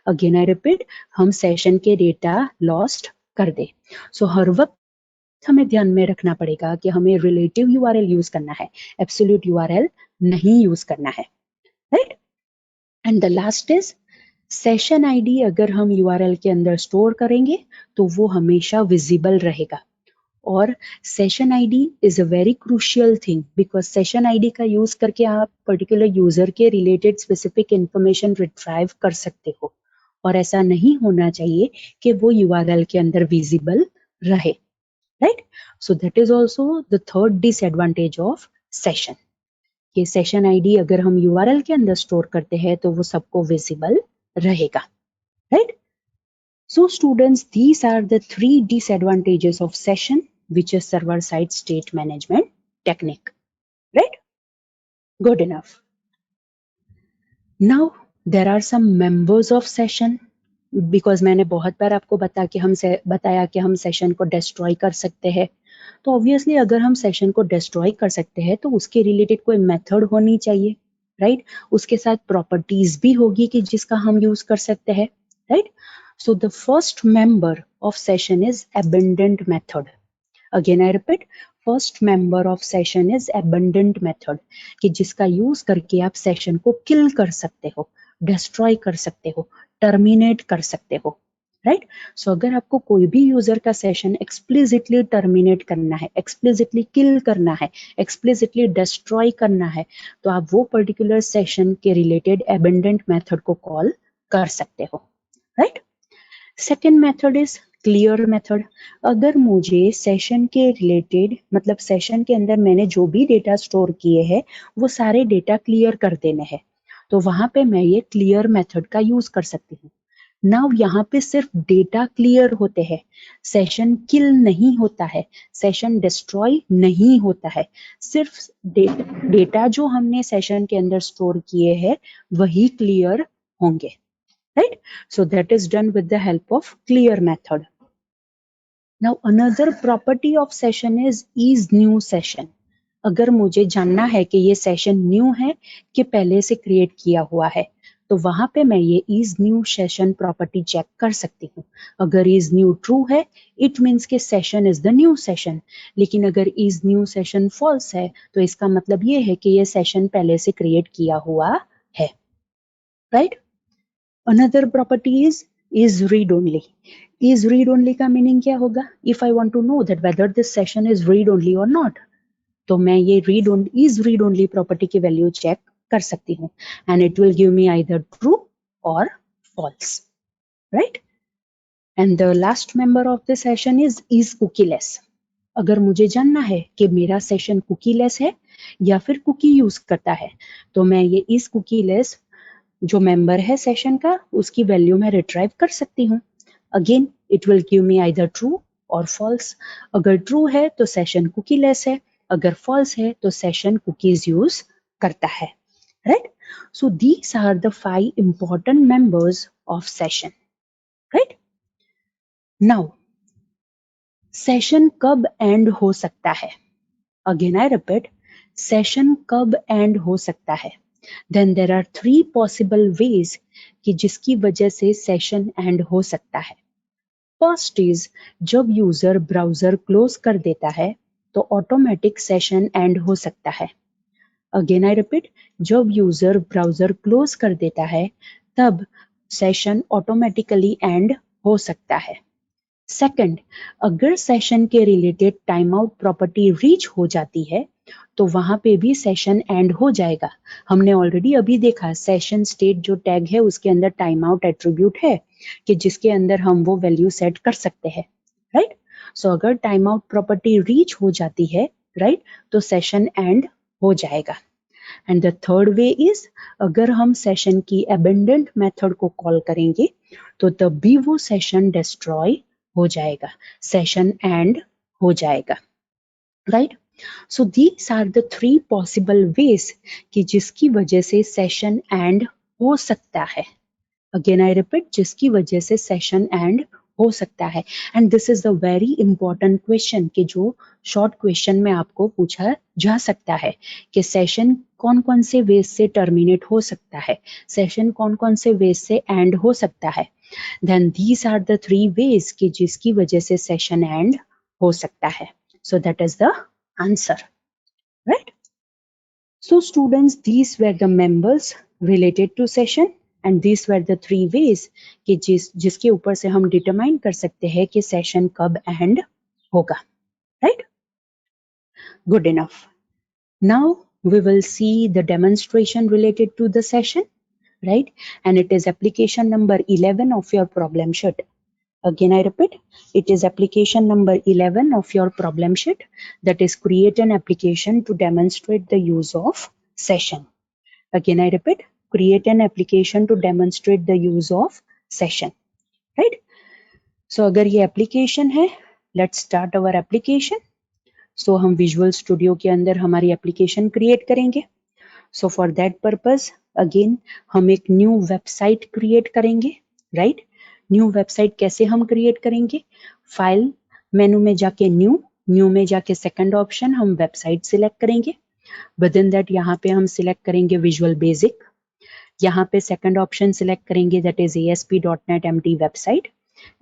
अगेन आई रिपीट, हम सेशन के डेटा लॉस्ट कर दे. सो हर वक्त हमें ध्यान में रखना पड़ेगा कि हमें रिलेटिव URL यूज करना है, एब्सोल्यूट URL नहीं यूज करना है, right? And the last is session ID अगर हम URL के अंदर स्टोर करेंगे तो वो हमेशा विजिबल रहेगा. और session ID is a very crucial thing because session ID का यूज करके आप पर्टिकुलर यूजर के रिलेटेड स्पेसिफिक इंफॉर्मेशन रिट्राइव कर सकते हो और ऐसा नहीं होना चाहिए कि वो यूआरएल के अंदर विजिबल रहे, right? So that is also the third disadvantage of session. ये सेशन आईडी अगर हम यूआरएल के अंदर स्टोर करते हैं तो वो सबको विजिबल रहेगा, right? So students, these are the three disadvantages of session, which is server-side state management technique, right? Good enough. Now there are some members of session, because मैंने बहुत बार आपको बताया कि हम सेशन को डिस्ट्रॉय कर सकते हैं। तो ऑब्वियसली अगर हम सेशन को डिस्ट्रॉय कर सकते हैं तो उसके रिलेटेड कोई मेथड होनी चाहिए, राइट? उसके साथ प्रॉपर्टीज भी होगी कि जिसका हम यूज कर सकते हैं, right? So the first member of session is abundant method. Again I repeat, first member of session is abundant method, कि जिसका यूज करके आप सेशन को किल कर सकते हो, डिस्ट्रॉय कर सकते हो, टर्मिनेट कर सकते हो, राइट? सो अगर आपको कोई भी यूजर का सेशन एक्सप्लिसिटली टर्मिनेट करना है, एक्सप्लिसिटली किल करना है, एक्सप्लिसिटली डिस्ट्रॉय करना है, तो आप वो पर्टिकुलर सेशन के रिलेटेड abundant मेथड को कॉल कर सकते हो, right? Second method is clear method. अगर मुझे सेशन के रिलेटेड, मतलब सेशन के अंदर मैंने जो भी डेटा स्टोर किए हैं वो सारे डेटा क्लियर कर देने हैं, तो वहां पे मैं ये क्लियर मेथड का यूज कर सकती हूँ। नाउ यहाँ पे सिर्फ डेटा क्लियर होते हैं, सेशन किल नहीं होता है, सेशन डिस्ट्रॉय नहीं होता है, सिर्फ डेटा जो हमने सेशन के अंदर स्टोर किए हैं वही क्लियर होंगे, right? So that is done with the help of clear method. Now another property of session is new session. अगर मुझे जानना है कि ये सेशन न्यू है कि पहले से क्रिएट किया हुआ है, तो वहां पे मैं ये is new session property check कर सकती हूँ। अगर इज न्यू ट्रू है, इट मीन्स कि session is the new session, लेकिन अगर इज न्यू सेशन फॉल्स है तो इसका मतलब ये है कि ये सेशन पहले से क्रिएट किया हुआ है, right? Another property is read only. Is read only का मीनिंग क्या होगा? If I want to know that whether this session is read only or not, तो मैं ये read only property की वैल्यू चेक कर सकती हूँ, and it will give me either true or false, right? And the last member of the session is cookieless. अगर मुझे जानना है कि मेरा सेशन कुकीलेस है या फिर कुकी यूज करता है, तो मैं ये इस कुकीलेस जो मेंबर है सेशन का उसकी वैल्यू मैं रिट्राइव कर सकती हूँ। Again it will give me either true और फॉल्स। अगर ट्रू है तो सेशन कुकीलेस है, अगर फॉल्स है तो सेशन कुकीज यूज करता है, right? So these are the 5 important members of session, right? Now session कब एंड हो सकता है? अगेन आई रिपीट, सेशन कब एंड हो सकता है? Then there are 3 possible ways कि जिसकी वजह से सेशन एंड हो सकता है। फर्स्ट इज जब यूजर ब्राउजर क्लोज कर देता है तो ऑटोमेटिक सेशन एंड हो सकता है। अगेन आई रिपीट, जब यूजर ब्राउजर क्लोज कर देता है तब सेशन ऑटोमेटिकली एंड हो सकता है। सेकंड, अगर सेशन के related time out property reach हो जाती है तो वहां पे भी सेशन एंड हो जाएगा। हमने ऑलरेडी अभी देखा सेशन स्टेट जो टैग है उसके अंदर टाइम आउट एट्रीब्यूट है कि जिसके अंदर हम वो वैल्यू सेट कर सकते हैं, राइट? सो अगर टाइम आउट प्रॉपर्टी रीच हो जाती है, राइट, तो सेशन एंड हो जाएगा। And the third way is अगर हम सेशन की अबेंडेंट मेथड को कॉल करेंगे तो तब भी वो सेशन डिस्ट्रॉय हो जाएगा, सेशन एंड हो जाएगा, right? So these are the 3 possible ways कि जिसकी वजह से सेशन एंड हो सकता है। अगेन आई रिपीट, जिसकी वजह से सेशन एंड हो सकता है। And this is the very important question कि जो शॉर्ट क्वेश्चन में आपको पूछा जा सकता है कि सेशन कौन कौन से वेज से टर्मिनेट हो सकता है, सेशन कौन कौन से वेज से एंड हो सकता है। Then these are the 3 ways कि जिसकी वजह से सेशन एंड हो सकता है। So that is the answer, right? So students, these were the members related to session and these were the 3 ways कि जिसके ऊपर से हम डिटरमाइन कर सकते हैं कि सेशन कब एंड होगा। right? Good enough. Now we will see the demonstration related to the session, right? And it is application number 11 of your problem sheet. Again, I repeat, it is application number 11 of your problem sheet, that is create an application to demonstrate the use of session. Again, I repeat, create an application to demonstrate the use of session, right? So अगर ये application है, let's start our application. So हम Visual Studio के अंदर हमारी application create करेंगे. So for that purpose, again हम एक new website create करेंगे, right? New website कैसे हम create करेंगे? File मेनू में जाके new में जाके second option हम website select करेंगे. Within that यहाँ पे हम select करेंगे Visual Basic. यहाँ पे second option select करेंगे that is ASP.NET MT website.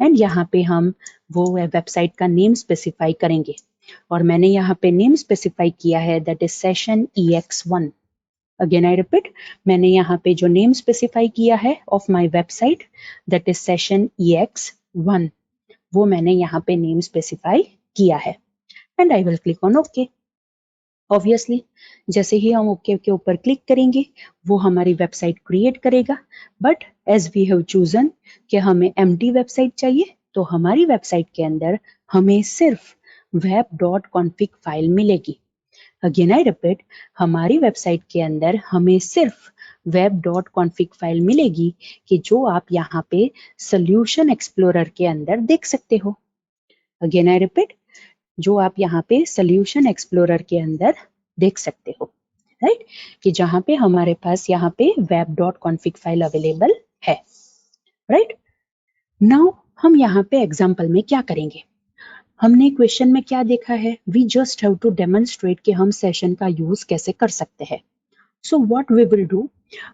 And यहाँ पे हम वो वेबसाइट का नेम स्पेसिफाई करेंगे और मैंने यहाँ पे नेम स्पेसिफाई किया है that is session EX1. Again I repeat, मैंने यहाँ पे जो नेम स्पेसिफाई किया है of my website that is session EX1, वो मैंने यहाँ पे नेम स्पेसिफाई किया है and I will click on okay. Obviously जैसे ही हम ओके के ऊपर क्लिक करेंगे वो हमारी वेबसाइट क्रिएट करेगा, but as we have chosen कि हमें एम्प्टी वेबसाइट चाहिए तो हमारी वेबसाइट के अंदर हमें सिर्फ web.config फाइल मिलेगी. अगेन आई रिपीट, हमारी वेबसाइट के अंदर हमें सिर्फ web.config फाइल मिलेगी कि जो आप यहाँ पे सोल्यूशन एक्सप्लोरर के अंदर देख सकते हो. अगेन आई रिपीट, जो आप यहाँ पे सोल्यूशन एक्सप्लोरर के अंदर देख सकते हो, राइट? कि जहाँ पे हमारे पास यहाँ पे web.config फाइल अवेलेबल है, राइट? नाउ हम यहाँ पे एग्जाम्पल में क्या करेंगे? हमने क्वेश्चन में क्या देखा है? We just have to demonstrate कि हम सेशन का यूज कैसे कर सकते हैं. So what we will do,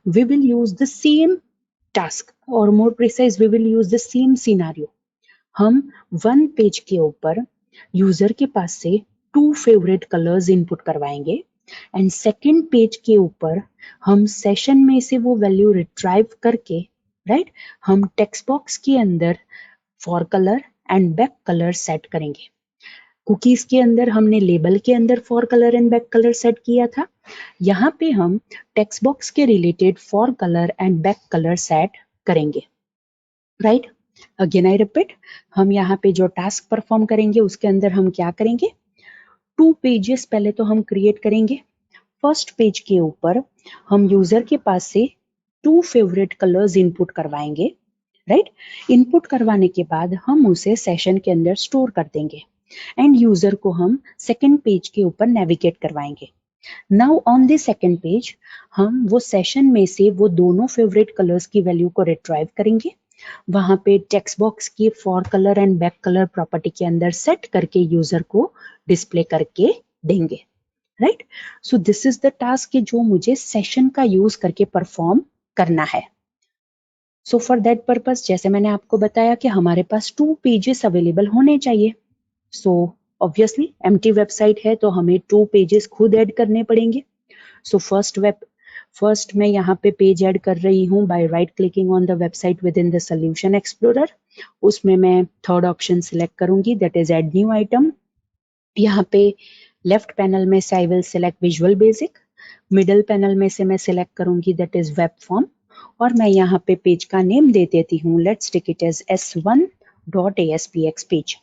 we will use the same task और more precise we will use the same scenario. हम वन पेज के ऊपर यूजर के पास से 2 फेवरेट कलर्स इनपुट करवाएंगे एंड सेकंड पेज के ऊपर हम सेशन में से वो वैल्यू रिट्राइव करके, राइट, हम टेक्स्ट बॉक्स के अंदर for colour and back colour set करेंगे. कुकीज के अंदर हमने लेबल के अंदर for colour and back colour set किया था. यहाँ पे हम टेक्स्ट बॉक्स के related for colour and back colour set करेंगे, राइट? अगेन आई रिपीट, हम यहाँ पे जो टास्क परफॉर्म करेंगे उसके अंदर हम क्या करेंगे? 2 पेजेस पहले तो हम क्रिएट करेंगे. फर्स्ट पेज के ऊपर हम यूजर के पास से 2 फेवरेट कलर्स इनपुट करवाएंगे, राइट? इनपुट करवाने के बाद हम उसे सेशन के अंदर स्टोर कर देंगे एंड यूजर को हम सेकंड पेज के ऊपर नेविगेट करवाएंगे. Now on the second page हम वो सेशन में से वो दोनों फेवरेट कलर्स की वैल्यू को रिट्राइव करेंगे, वहां पे टेक्स्ट बॉक्स की for colour and back colour property के अंदर सेट करके यूजर को डिस्प्ले करके देंगे, right? So this is the task जो मुझे सेशन का यूज करके परफॉर्म करना है. सो फॉर दैट पर्पस जैसे मैंने आपको बताया कि हमारे पास 2 पेजेस अवेलेबल होने चाहिए. सो ऑब्वियसली एम्प्टी वेबसाइट है तो हमें 2 पेजेस खुद ऐड करने पड़ेंगे. सो फर्स्ट मैं यहाँ पे पेज ऐड कर रही हूँ by right clicking on the website within the solution explorer. उसमें मैं थर्ड ऑप्शन सिलेक्ट करूंगी that is add new item. यहाँ पे लेफ्ट पैनल में से I will select visual basic. Middle panel में से मैं सिलेक्ट करूंगी दैट इज वेब फॉर्म और मैं यहाँ पे पेज का नेम दे देती हूँ. Let's take it as S1.ASPX page.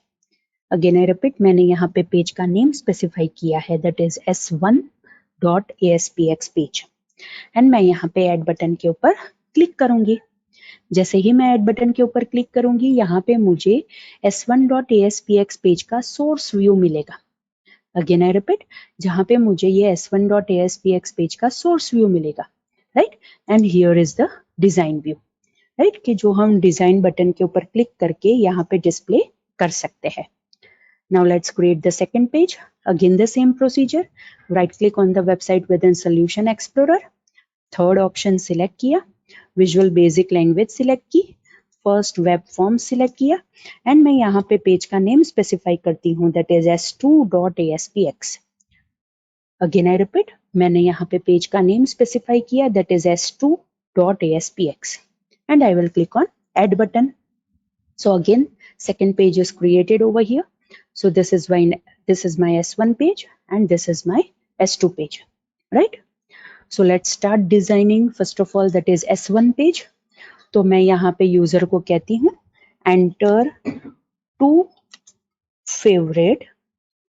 Again I repeat, मैंने यहाँ पे पेज का नेम स्पेसिफाई किया है that is S1.ASPX page and मैं यहाँ पे ऐड बटन के ऊपर क्लिक करूंगी. जैसे ही मैं ऐड बटन के ऊपर क्लिक करूंगी यहाँ पे मुझे S1.ASPX पेज का सोर्स व्यू मिलेगा. अगेन आई रिपीट, जहाँ पे मुझे ये S1.ASPX पेज का सोर्स व्यू मिलेगा, right? And here is the design view, right? कि जो हम डिजाइन बटन के ऊपर क्लिक करके यहाँ पे डिस्प्ले कर सकते हैं. Now let's create the second page. Again the same procedure. Right click on the website within Solution Explorer. Third option select किया. Visual Basic Language select की. First Web Form select किया. And मैं यहाँ पे पेज का name specify करती हूँ that is S2.ASPX. Again I repeat, मैंने यहाँ पे पेज का name specify किया that is S2.ASPX. And I will click on Add button. So again, second page is created over here. So this is this is my S1 page and this is my S2 page, right? So let's start designing. First of all, that is S1 page. तो मैं यहाँ पे यूजर को कहती हूँ enter 2 favorite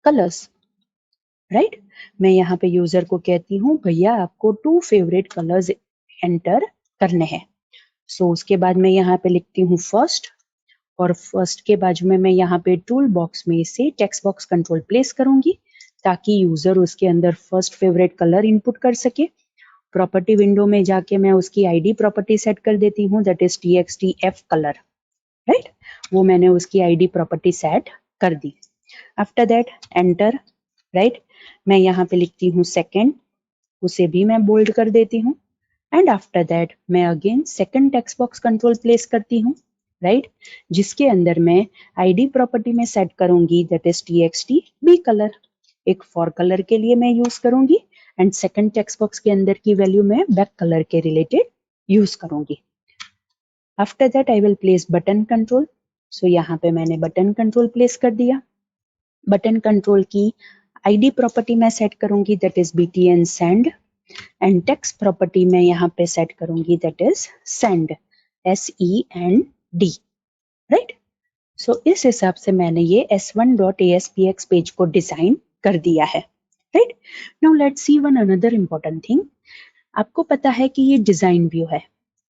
colors, right? मैं यहाँ पे यूजर को कहती हूँ भैया आपको 2 favorite colors एंटर करने हैं. सो उसके बाद मैं यहाँ पे लिखती हूँ फर्स्ट, और फर्स्ट के बाजू में मैं यहाँ पे टूल बॉक्स में से टेक्स्ट बॉक्स कंट्रोल प्लेस करूंगी ताकि यूजर उसके अंदर फर्स्ट फेवरेट कलर इनपुट कर सके. प्रॉपर्टी विंडो में जाके मैं उसकी आईडी प्रॉपर्टी सेट कर देती हूँ, that is txtf colour, right? वो मैंने उसकी आईडी प्रॉपर्टी सेट कर दी. After that enter, right? मैं यहाँ पे लिखती हूँ सेकेंड, उसे भी मैं बोल्ड कर देती हूँ. एंड आफ्टर दैट मैं again second text box control place करती हूँ, राइट? जिसके अंदर मैं आईडी प्रॉपर्टी में सेट करूंगी that is txt b colour. एक फॉर कलर के लिए मैं यूज करूंगी एंड सेकंड टेक्स्ट बॉक्स के अंदर की वैल्यू मैं बैक कलर के रिलेटेड यूज करूंगी. After that I will place button control. सो यहाँ पे मैंने बटन कंट्रोल प्लेस कर दिया. बटन कंट्रोल की आईडी प्रॉपर्टी मैं सेट करूंगी that is btn send, and text property मैं यहाँ पे सेट करूंगी that is send, SEND, right? सो इस हिसाब से मैंने ये s1.aspx पेज को डिजाइन कर दिया है, right? Now let's see one another important thing. आपको पता है कि ये डिजाइन व्यू है,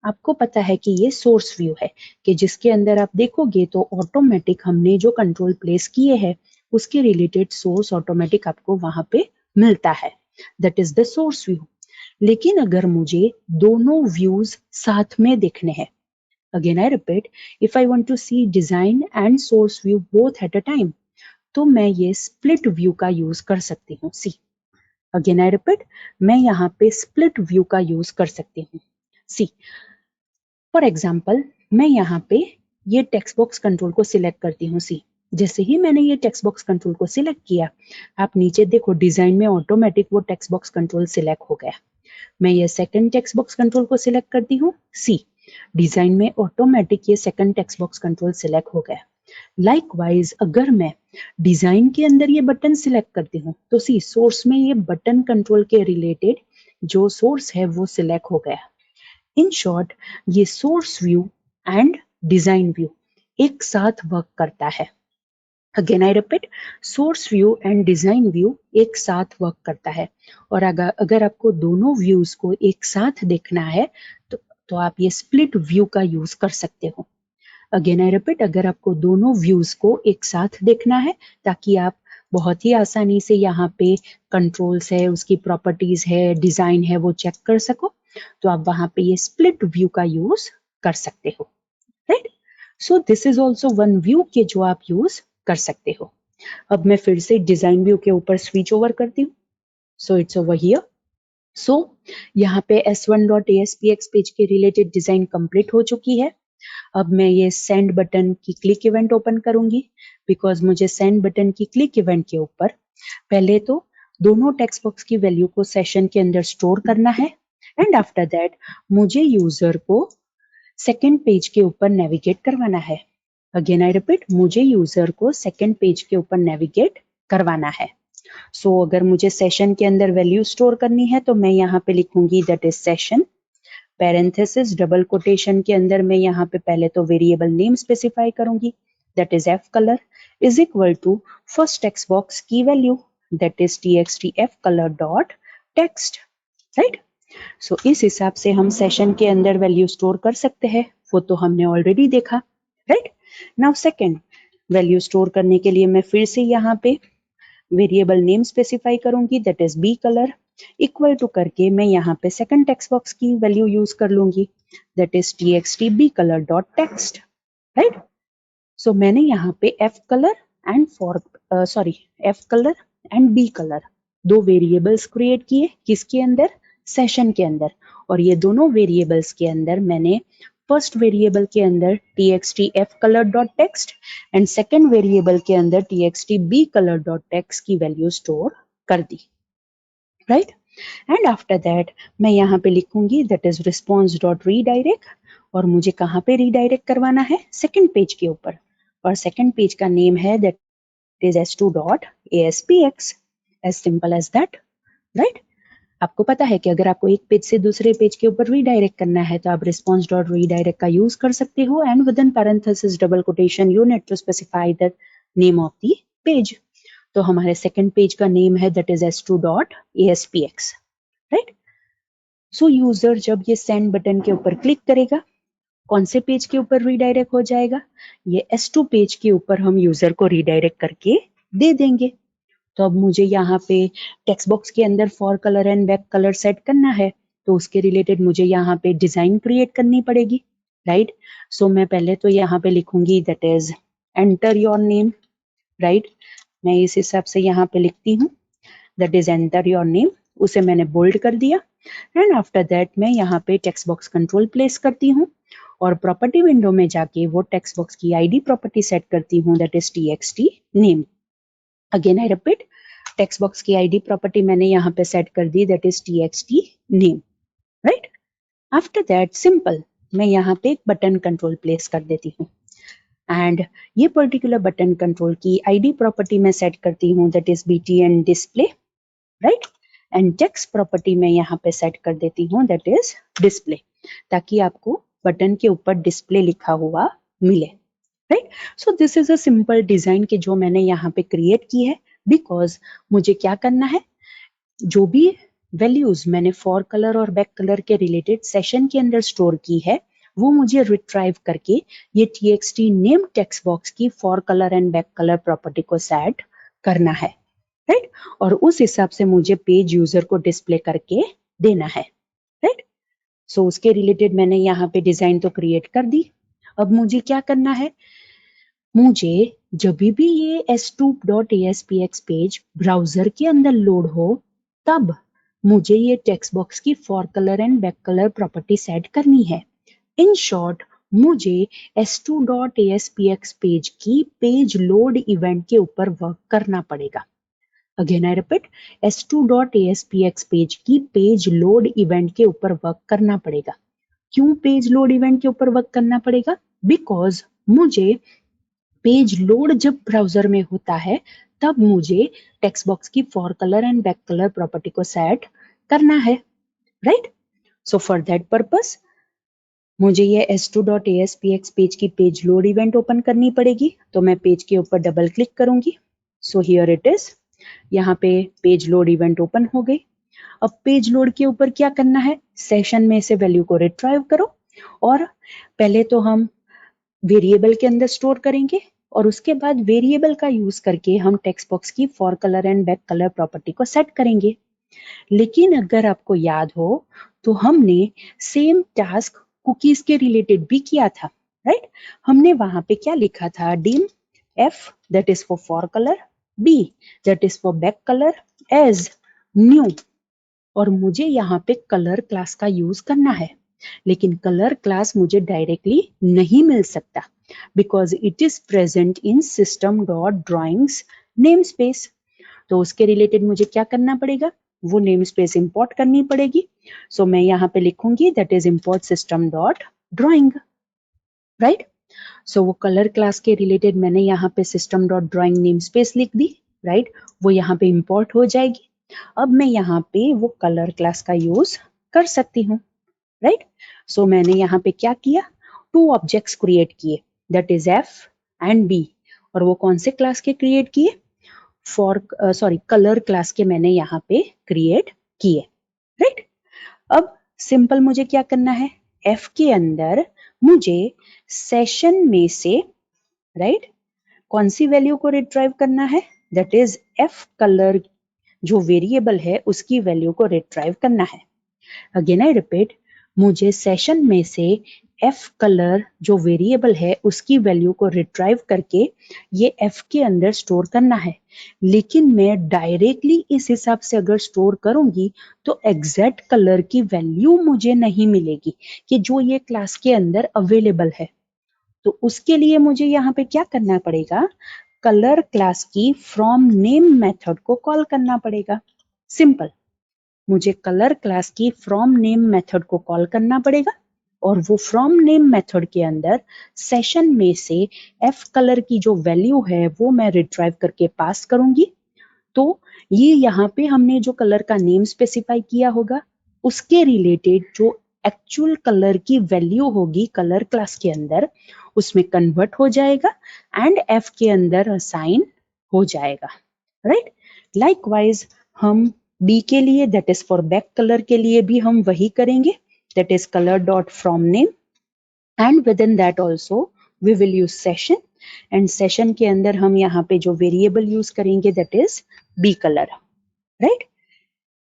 आपको पता है कि ये सोर्स व्यू है, कि जिसके अंदर आप देखोगे तो ऑटोमेटिक हमने जो कंट्रोल प्लेस किए हैं उसके रिलेटेड सोर्स ऑटोमेटिक आपको वहां पे मिलता है, that is the source view. लेकिन अगर मुझे दोनों व्यूज साथ में देखने हैं, again I repeat, if I want to see design and source view both at a time, तो मैं ये स्प्लिट व्यू का यूज कर सकती हूँ. सी, अगेन आई रिपीट, मैं यहाँ पे स्प्लिट व्यू का यूज कर सकती हूँ. सी, फॉर एग्जाम्पल मैं यहाँ पे ये टेक्स्ट बॉक्स कंट्रोल को सिलेक्ट करती हूँ. सी, जैसे ही मैंने ये टेक्स्ट बॉक्स कंट्रोल को सिलेक्ट किया, आप नीचे देखो डिजाइन में ऑटोमेटिक वो टेक्स्ट बॉक्स कंट्रोल सिलेक्ट हो गया. मैं ये सेकंड टेक्स्ट बॉक्स कंट्रोल को सिलेक्ट करती हूँ. सी, डिजाइन में ऑटोमेटिक ये second text box control select हो गया. लाइकवाइज अगर मैं डिजाइन के अंदर ये बटन सिलेक्ट करती हूँ तो सी, सोर्स में ये बटन कंट्रोल के रिलेटेड जो सोर्स है वो सिलेक्ट हो गया. इन शॉर्ट, ये source view and design view एक साथ वर्क करता है. Again I repeat, source view and design view एक साथ वर्क करता है. और अगर आपको दोनों व्यूज को एक साथ देखना है तो आप ये स्प्लिट व्यू का यूज कर सकते हो. अगेन आई रिपीट, अगर आपको दोनों व्यूज को एक साथ देखना है ताकि आप बहुत ही आसानी से यहाँ पे कंट्रोल्स है, उसकी प्रॉपर्टीज है, डिजाइन है, वो चेक कर सको, तो आप वहां पे ये स्प्लिट व्यू का यूज कर सकते हो, right? So this is also one view के जो आप यूज कर सकते हो. अब मैं फिर से डिजाइन व्यू के ऊपर स्विच ओवर करती हूँ. So it's over here. So यहाँ पे s1.aspx पेज के रिलेटेड डिजाइन कंप्लीट हो चुकी है. अब मैं ये सेंड बटन की क्लिक इवेंट ओपन करूंगी, बिकॉज मुझे सेंड बटन की क्लिक इवेंट के ऊपर पहले तो दोनों टेक्स्ट बॉक्स की वैल्यू को सेशन के अंदर स्टोर करना है, एंड आफ्टर दैट मुझे यूजर को सेकेंड पेज के ऊपर नेविगेट करवाना है. अगेन आई रिपीट, मुझे यूजर को सेकेंड पेज के ऊपर नेविगेट करवाना है. सो अगर मुझे सेशन के अंदर वैल्यू स्टोर करनी है तो मैं यहाँ पे लिखूंगी that is session, parenthesis double quotation के अंदर मैं यहाँ पे पहले तो वेरिएबल नेम स्पेसिफाई करूंगी that is F colour is equal to first text box की value that is txtf color dot text, right? सो इस हिसाब से हम सेशन के अंदर वैल्यू स्टोर कर सकते हैं, वो तो हमने ऑलरेडी देखा, right? Now second, value store करने के लिए मैं फिर से यहाँ पे वेरिएबल नेम स्पेसिफाई करूंगी that is B colour equal to करके मैं यहाँ पे सेकंड टेक्स्ट बॉक्स की वैल्यू यूज कर लूंगी that is txt b color dot text, right? So मैंने यहाँ पे F colour and B colour दो वेरिएबल्स क्रिएट किए, किसके अंदर? सेशन के अंदर. और ये दोनों वेरिएबल्स के अंदर मैंने फर्स्ट वेरिएबल के अंदर txtf color dot text and second variable के अंदर txt b color dot text की वैल्यू स्टोर कर दी, राइट? एंड आफ्टर दैट मैं यहाँ पे लिखूंगी that is response dot redirect, और मुझे कहाँ पे रीडायरेक्ट करवाना है? सेकेंड पेज के ऊपर, और सेकेंड पेज का नेम है that is s2.aspx, as simple as that, right? आपको पता है कि अगर आपको एक पेज से दूसरे पेज के ऊपर रीडायरेक्ट करना है तो आप रिस्पॉन्स डॉट रीडायरेक्ट का यूज कर सकते हो and within parenthesis double quotation you need to specify the name of the page. तो हमारे सेकंड पेज का नेम है that is s2.aspx, right? So user जब ये सेंड बटन के ऊपर क्लिक करेगा, कौन से पेज के ऊपर रीडायरेक्ट हो जाएगा? ये S2 पेज के ऊपर हम यूजर को रीडायरेक्ट करके दे देंगे। तो अब मुझे यहाँ पे टेक्स्ट बॉक्स के अंदर for colour and back colour set करना है, तो उसके रिलेटेड मुझे यहाँ पे डिजाइन क्रिएट करनी पड़ेगी, राइट? सो मैं पहले तो यहाँ पे लिखूंगी that is enter your name, right? मैं इस हिसाब से यहाँ पे लिखती हूँ that is enter your name, उसे मैंने बोल्ड कर दिया एंड आफ्टर दैट मैं यहाँ पे टेक्स्ट बॉक्स कंट्रोल प्लेस करती हूँ और प्रॉपर्टी विंडो में जाके वो टेक्स्ट बॉक्स की आईडी प्रॉपर्टी सेट करती हूँ that is txt name. Again I repeat, text box की आईडी प्रॉपर्टी मैंने यहाँ पे सेट कर दी that is txt name, right? After that simple मैं यहाँ पे एक बटन कंट्रोल प्लेस कर देती हूँ एंड ये पर्टिकुलर बटन कंट्रोल की आईडी प्रॉपर्टी मैं सेट करती हूँ that is btn display, right? And text property मैं यहाँ पे सेट कर देती हूँ दैट इज डिस्प्ले, ताकि आपको बटन के ऊपर डिस्प्ले लिखा हुआ मिले, right? So this is a simple design के जो मैंने यहाँ पे क्रिएट की है, बिकॉज मुझे क्या करना है, जो भी वैल्यूज मैंने फॉर कलर और बैक कलर के रिलेटेड सेशन के अंदर स्टोर की है वो मुझे रिट्राइव करके ये txt नेम टेक्स्ट बॉक्स की for colour and back colour property को सेट करना है, राइट? और उस हिसाब से मुझे पेज यूजर को डिस्प्ले करके देना है, राइट? सो उसके रिलेटेड मैंने यहाँ पे डिजाइन तो क्रिएट कर दी। अब मुझे क्या करना है, मुझे जब भी ये s2.aspx पेज ब्राउजर के अंदर लोड हो तब मुझे ये टेक्स्ट बॉक्स की for colour and back colour property set करनी है। इन शॉर्ट मुझे s2.aspx पेज की पेज लोड इवेंट के ऊपर वर्क करना पड़ेगा। Again I repeat, s2.aspx page की पेज लोड इवेंट के ऊपर वर्क करना पड़ेगा। क्यों पेज लोड इवेंट के ऊपर वर्क करना पड़ेगा? बिकॉज मुझे पेज लोड जब ब्राउजर में होता है तब मुझे टेक्स्ट बॉक्स की for colour and back colour property को सेट करना है, right? So for that purpose मुझे ये s2.aspx पेज की पेज लोड इवेंट ओपन करनी पड़ेगी। तो मैं पेज के ऊपर डबल क्लिक करूंगी। सो हियर इट इज, यहाँ पे पेज लोड इवेंट ओपन हो गई। अब पेज लोड के ऊपर क्या करना है, सेशन में से वैल्यू को रिट्राइव करो और पहले तो हम वेरिएबल के अंदर स्टोर करेंगे और उसके बाद वेरिएबल का यूज करके हम टेक्स्ट बॉक्स की for colour and back colour property को सेट करेंगे। लेकिन अगर आपको याद हो तो हमने सेम टास्क कुकीज के रिलेटेड भी किया था, राइट? हमने वहां पे क्या लिखा था, dim F that is for colour, B that is for back colour as new, और मुझे यहाँ पे कलर क्लास का यूज करना है। लेकिन कलर क्लास मुझे डायरेक्टली नहीं मिल सकता because it is present in system dot drawings name space. तो उसके रिलेटेड मुझे क्या करना पड़ेगा, वो नेम स्पेस इंपोर्ट करनी पड़ेगी। सो मैं यहाँ पे लिखूंगी that is import system dot drawing, right? So वो कलर क्लास के रिलेटेड मैंने यहाँ पे system dot drawing namespace लिख दी, राइट? वो यहाँ पे इंपोर्ट हो जाएगी। अब मैं यहाँ पे वो कलर क्लास का यूज कर सकती हूँ, राइट? सो मैंने यहाँ पे क्या किया, 2 ऑब्जेक्ट्स क्रिएट किए that is F and B, और वो कौन से क्लास के क्रिएट किए, कलर क्लास के मैंने यहाँ पे क्रिएट किए, राइट? अब सिंपल मुझे क्या करना है, एफ के अंदर मुझे सेशन में से, राइट, कौन सी वैल्यू को रिट्राइव करना है, दैट इज एफ कलर जो वेरिएबल है उसकी वैल्यू को रिट्राइव करना है। अगेन आई रिपीट, मुझे सेशन में से एफ कलर जो वेरिएबल है उसकी वैल्यू को रिट्राइव करके ये एफ के अंदर स्टोर करना है। लेकिन मैं डायरेक्टली इस हिसाब से अगर स्टोर करूंगी तो एग्जैक्ट कलर की वैल्यू मुझे नहीं मिलेगी कि जो ये क्लास के अंदर अवेलेबल है। तो उसके लिए मुझे यहाँ पे क्या करना पड़ेगा, कलर क्लास की फ्रॉम नेम मेथड को कॉल करना पड़ेगा। सिंपल, मुझे कलर क्लास की फ्रॉम नेम मेथड को कॉल करना पड़ेगा और वो फ्रॉम नेम मेथड के अंदर सेशन में से एफ कलर की जो वैल्यू है वो मैं रिट्राइव करके पास करूंगी। तो ये यहाँ पे हमने जो कलर का नेम स्पेसिफाई किया होगा उसके रिलेटेड जो एक्चुअल कलर की वैल्यू होगी कलर क्लास के अंदर उसमें कन्वर्ट हो जाएगा एंड एफ के अंदर असाइन हो जाएगा, राइट। लाइकवाइज हम बी के लिए that is for back colour के लिए भी हम वही करेंगे, that is colour dot from name and within that also we will use session and session के अंदर हम यहाँ पे जो वेरिएबल यूज करेंगे that is B colour, right.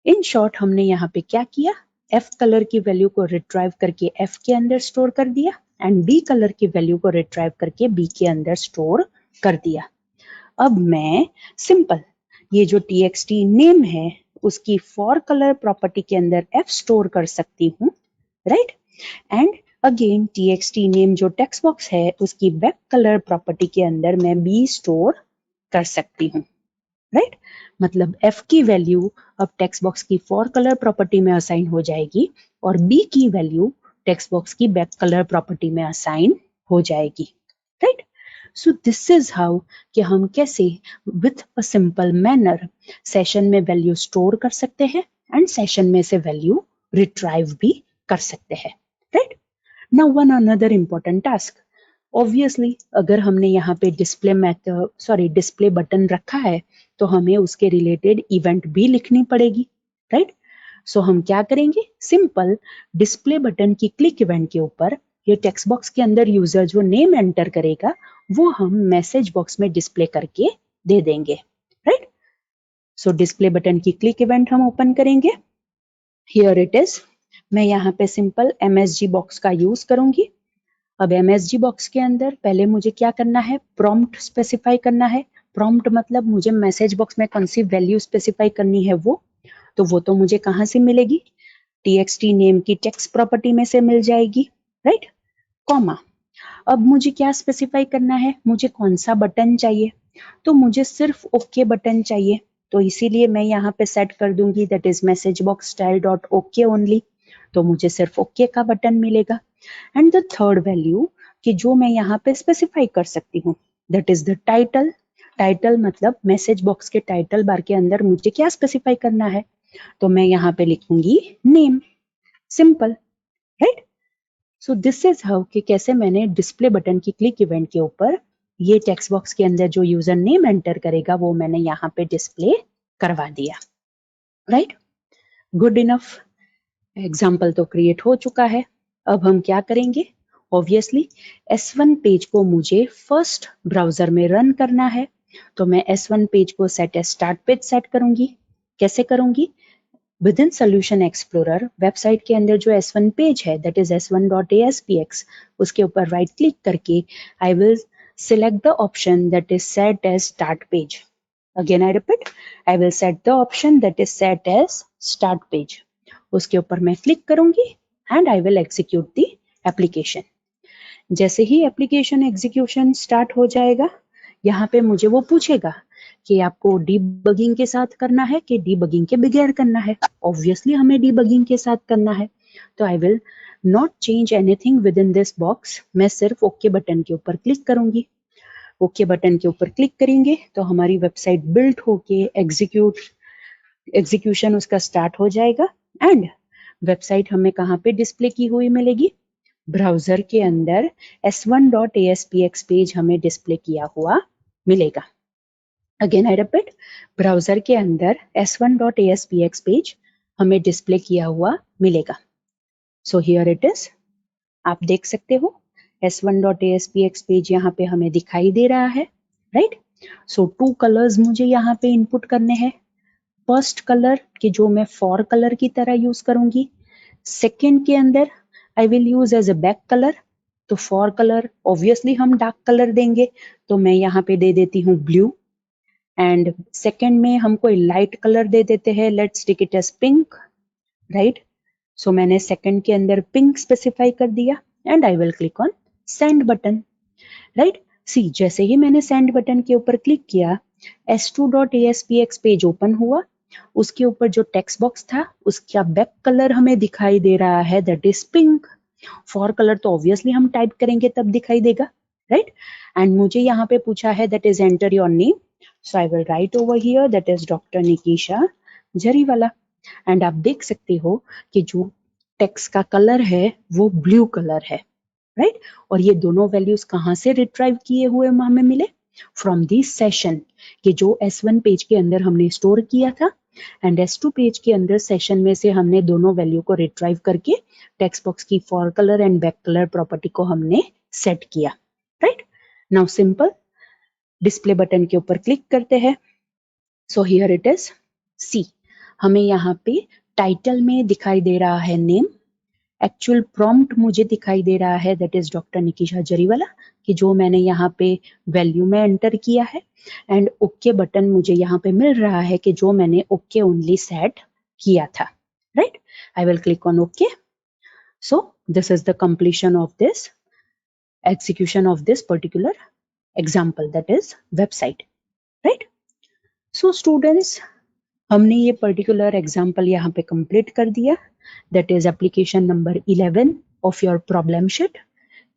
In short हमने यहाँ पे क्या किया, एफ कलर की वैल्यू को रिट्राइव करके एफ के अंदर स्टोर कर दिया एंड बी कलर की वैल्यू को रिट्राइव करके बी के अंदर स्टोर कर दिया। अब मैं सिंपल ये जो txt नेम है उसकी फॉर कलर प्रॉपर्टी के अंदर f स्टोर कर सकती हूँ, right. And again txt name जो टेक्स्ट बॉक्स है उसकी बैक कलर प्रॉपर्टी के अंदर मैं b स्टोर कर सकती हूँ, राइट। मतलब f की वैल्यू अब टेक्स्ट बॉक्स की फॉर कलर प्रॉपर्टी में असाइन हो जाएगी और b की वैल्यू टेक्स्ट बॉक्स की बैक कलर प्रॉपर्टी में असाइन हो जाएगी, right. So this is how कि हम कैसे with a simple manner session में वैल्यू स्टोर कर सकते हैं एंड सेशन में से वैल्यू रिट्राइव भी कर सकते हैं, right. Now one another important task, obviously अगर हमने यहाँ पे डिस्प्ले बटन रखा है तो हमें उसके रिलेटेड इवेंट भी लिखनी पड़ेगी, राइट। सो हम क्या करेंगे, सिंपल डिस्प्ले बटन की क्लिक इवेंट के ऊपर ये टेक्स्ट बॉक्स के अंदर यूजर जो नेम एंटर करेगा वो हम मैसेज बॉक्स में डिस्प्ले करके दे देंगे, राइट। सो डिस्प्ले बटन की क्लिक इवेंट हम ओपन करेंगे, हियर इट इज। मैं यहाँ पे सिंपल MSG बॉक्स का यूज करूंगी। अब MSG बॉक्स के अंदर पहले मुझे क्या करना है, प्रॉम्प्ट स्पेसिफाई करना है। प्रॉम्प्ट मतलब मुझे मैसेज बॉक्स में कौन सी वैल्यू स्पेसिफाई करनी है वो तो मुझे कहाँ से मिलेगी, txt नेम की टेक्स्ट प्रॉपर्टी में से मिल जाएगी, राइट। कॉमा, अब मुझे क्या स्पेसिफाई करना है, मुझे कौन सा बटन चाहिए, तो मुझे सिर्फ ओके बटन चाहिए, तो इसीलिए मैं यहाँ पे सेट कर दूंगी that is message box style dot okay only, तो मुझे सिर्फ ओके का बटन मिलेगा। एंड द थर्ड वैल्यू कि जो मैं यहाँ पे स्पेसिफाई कर सकती हूँ that is the title. Title मतलब मैसेज बॉक्स के टाइटल बार के अंदर मुझे क्या स्पेसिफाई करना है, तो मैं यहाँ पे लिखूंगी name, simple, right. So this is how कि कैसे मैंने डिस्प्ले बटन की क्लिक इवेंट के ऊपर ये टेक्स्ट बॉक्स के अंदर जो यूजर नेम एंटर करेगा वो मैंने यहाँ पे डिस्प्ले करवा दिया, राइट। गुड इनफ, एग्जाम्पल तो क्रिएट हो चुका है। अब हम क्या करेंगे, ऑब्वियसली S1 पेज को मुझे फर्स्ट ब्राउजर में रन करना है, तो मैं S1 पेज को set as start page set करूंगी। कैसे करूंगी, within solution explorer website के अंदर जो S1 पेज है दैट इज s1.aspx, उसके ऊपर राइट क्लिक करके I will select the option that is set as start page. Again I repeat, I will set the option that is set as start page. उसके ऊपर मैं क्लिक करूंगी and I will execute the application. जैसे ही एप्लीकेशन एग्जीक्यूशन स्टार्ट हो जाएगा यहाँ पे मुझे वो पूछेगा कि आपको डीबगिंग के साथ करना है कि डीबगिंग के बगैर करना है। ऑब्वियसली हमें डीबगिंग के साथ करना है, तो I will not change anything with in this box. मैं सिर्फ ओके बटन के ऊपर क्लिक करूंगी। ओके बटन के ऊपर क्लिक करेंगे तो हमारी वेबसाइट बिल्ड होके एग्जीक्यूशन उसका स्टार्ट हो जाएगा एंड वेबसाइट हमें कहाँ पे डिस्प्ले की हुई मिलेगी, ब्राउजर के अंदर s1.aspx पेज हमें डिस्प्ले किया हुआ मिलेगा। अगेन आई रिपीट, ब्राउजर के अंदर s1.aspx पेज हमें डिस्प्ले किया हुआ मिलेगा। सो हियर इट इज, आप देख सकते हो s1.aspx पेज यहाँ पे हमें दिखाई दे रहा है, राइट। सो 2 कलर्स मुझे यहाँ पे इनपुट करने हैं। फर्स्ट कलर कि जो मैं फॉर कलर की तरह यूज करूंगी, सेकेंड के अंदर I will use as a back colour, तो फॉर कलर ऑब्वियसली हम डार्क कलर देंगे, तो मैं यहाँ पे दे देती हूँ ब्लू एंड सेकेंड में हम कोई लाइट कलर दे देते हैं, let's take it as pink, right. So मैंने सेकेंड के अंदर पिंक स्पेसिफाई कर दिया and I will click on send button, right. See जैसे ही मैंने सेंड बटन के ऊपर क्लिक किया s2.aspx पेज ओपन हुआ, उसके ऊपर जो टेक्स्ट बॉक्स था उसका बैक कलर हमें दिखाई दे रहा है that is pink. For colour तो ऑब्वियसली हम टाइप करेंगे तब दिखाई देगा, राइट। एंड मुझे यहाँ पे पूछा है that is enter your name, so I will write over here that is doctor Nikisha Jariwala. And आप देख सकते हो कि जो टेक्स्ट का कलर है वो ब्लू कलर है, राइट। और ये दोनों वैल्यूज कहाँ से रिट्राइव किए हुए हमें मिले, फ्रॉम दिस सेशन, कि जो S1 पेज के अंदर हमने स्टोर किया था, एंड S2 पेज के अंदर सेशन में से हमने दोनों वैल्यू को रिट्राइव करके टेक्स्ट बॉक्स की for colour and back colour property को हमने सेट किया, right. Now simple, display button के ऊपर क्लिक करते हैं। सो हियर इट इज, सी हमें यहाँ पे टाइटल में दिखाई दे रहा है नेम, एक्चुअल प्रॉम्प्ट मुझे दिखाई दे रहा है that is doctor Nikisha Jariwala, कि जो मैंने यहाँ पे वैल्यू में एंटर किया है, एंड ओके बटन मुझे यहाँ पे मिल रहा है कि जो मैंने ओके ओनली सेट किया था, right. I will click on okay. So this is the completion of this execution of this particular example, that is website, right. So students, हमने ये पर्टिकुलर एग्जाम्पल यहाँ पे कंप्लीट कर दिया, that is application number 11 of your problem sheet,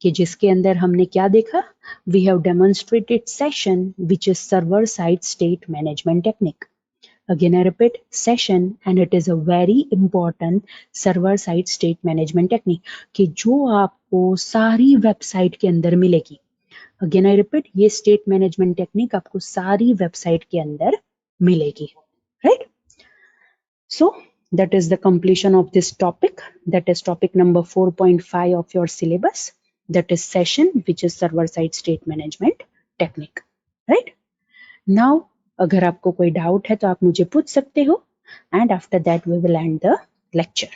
कि जिसके अंदर हमने क्या देखा, we have demonstrated session which is server side state management technique. Again I repeat, session, and it is a very important server side state management technique, कि जो आपको सारी वेबसाइट के अंदर मिलेगी। अगेन आई रिपीट, ये स्टेट मैनेजमेंट टेक्निक आपको सारी वेबसाइट के अंदर मिलेगी, right. So that is the completion of this topic, that is topic number 4.5 of your syllabus, that is session which is server side state management technique, right. Now अगर आपको कोई डाउट है तो आप मुझे पूछ सकते हो, and after that we will end the lecture.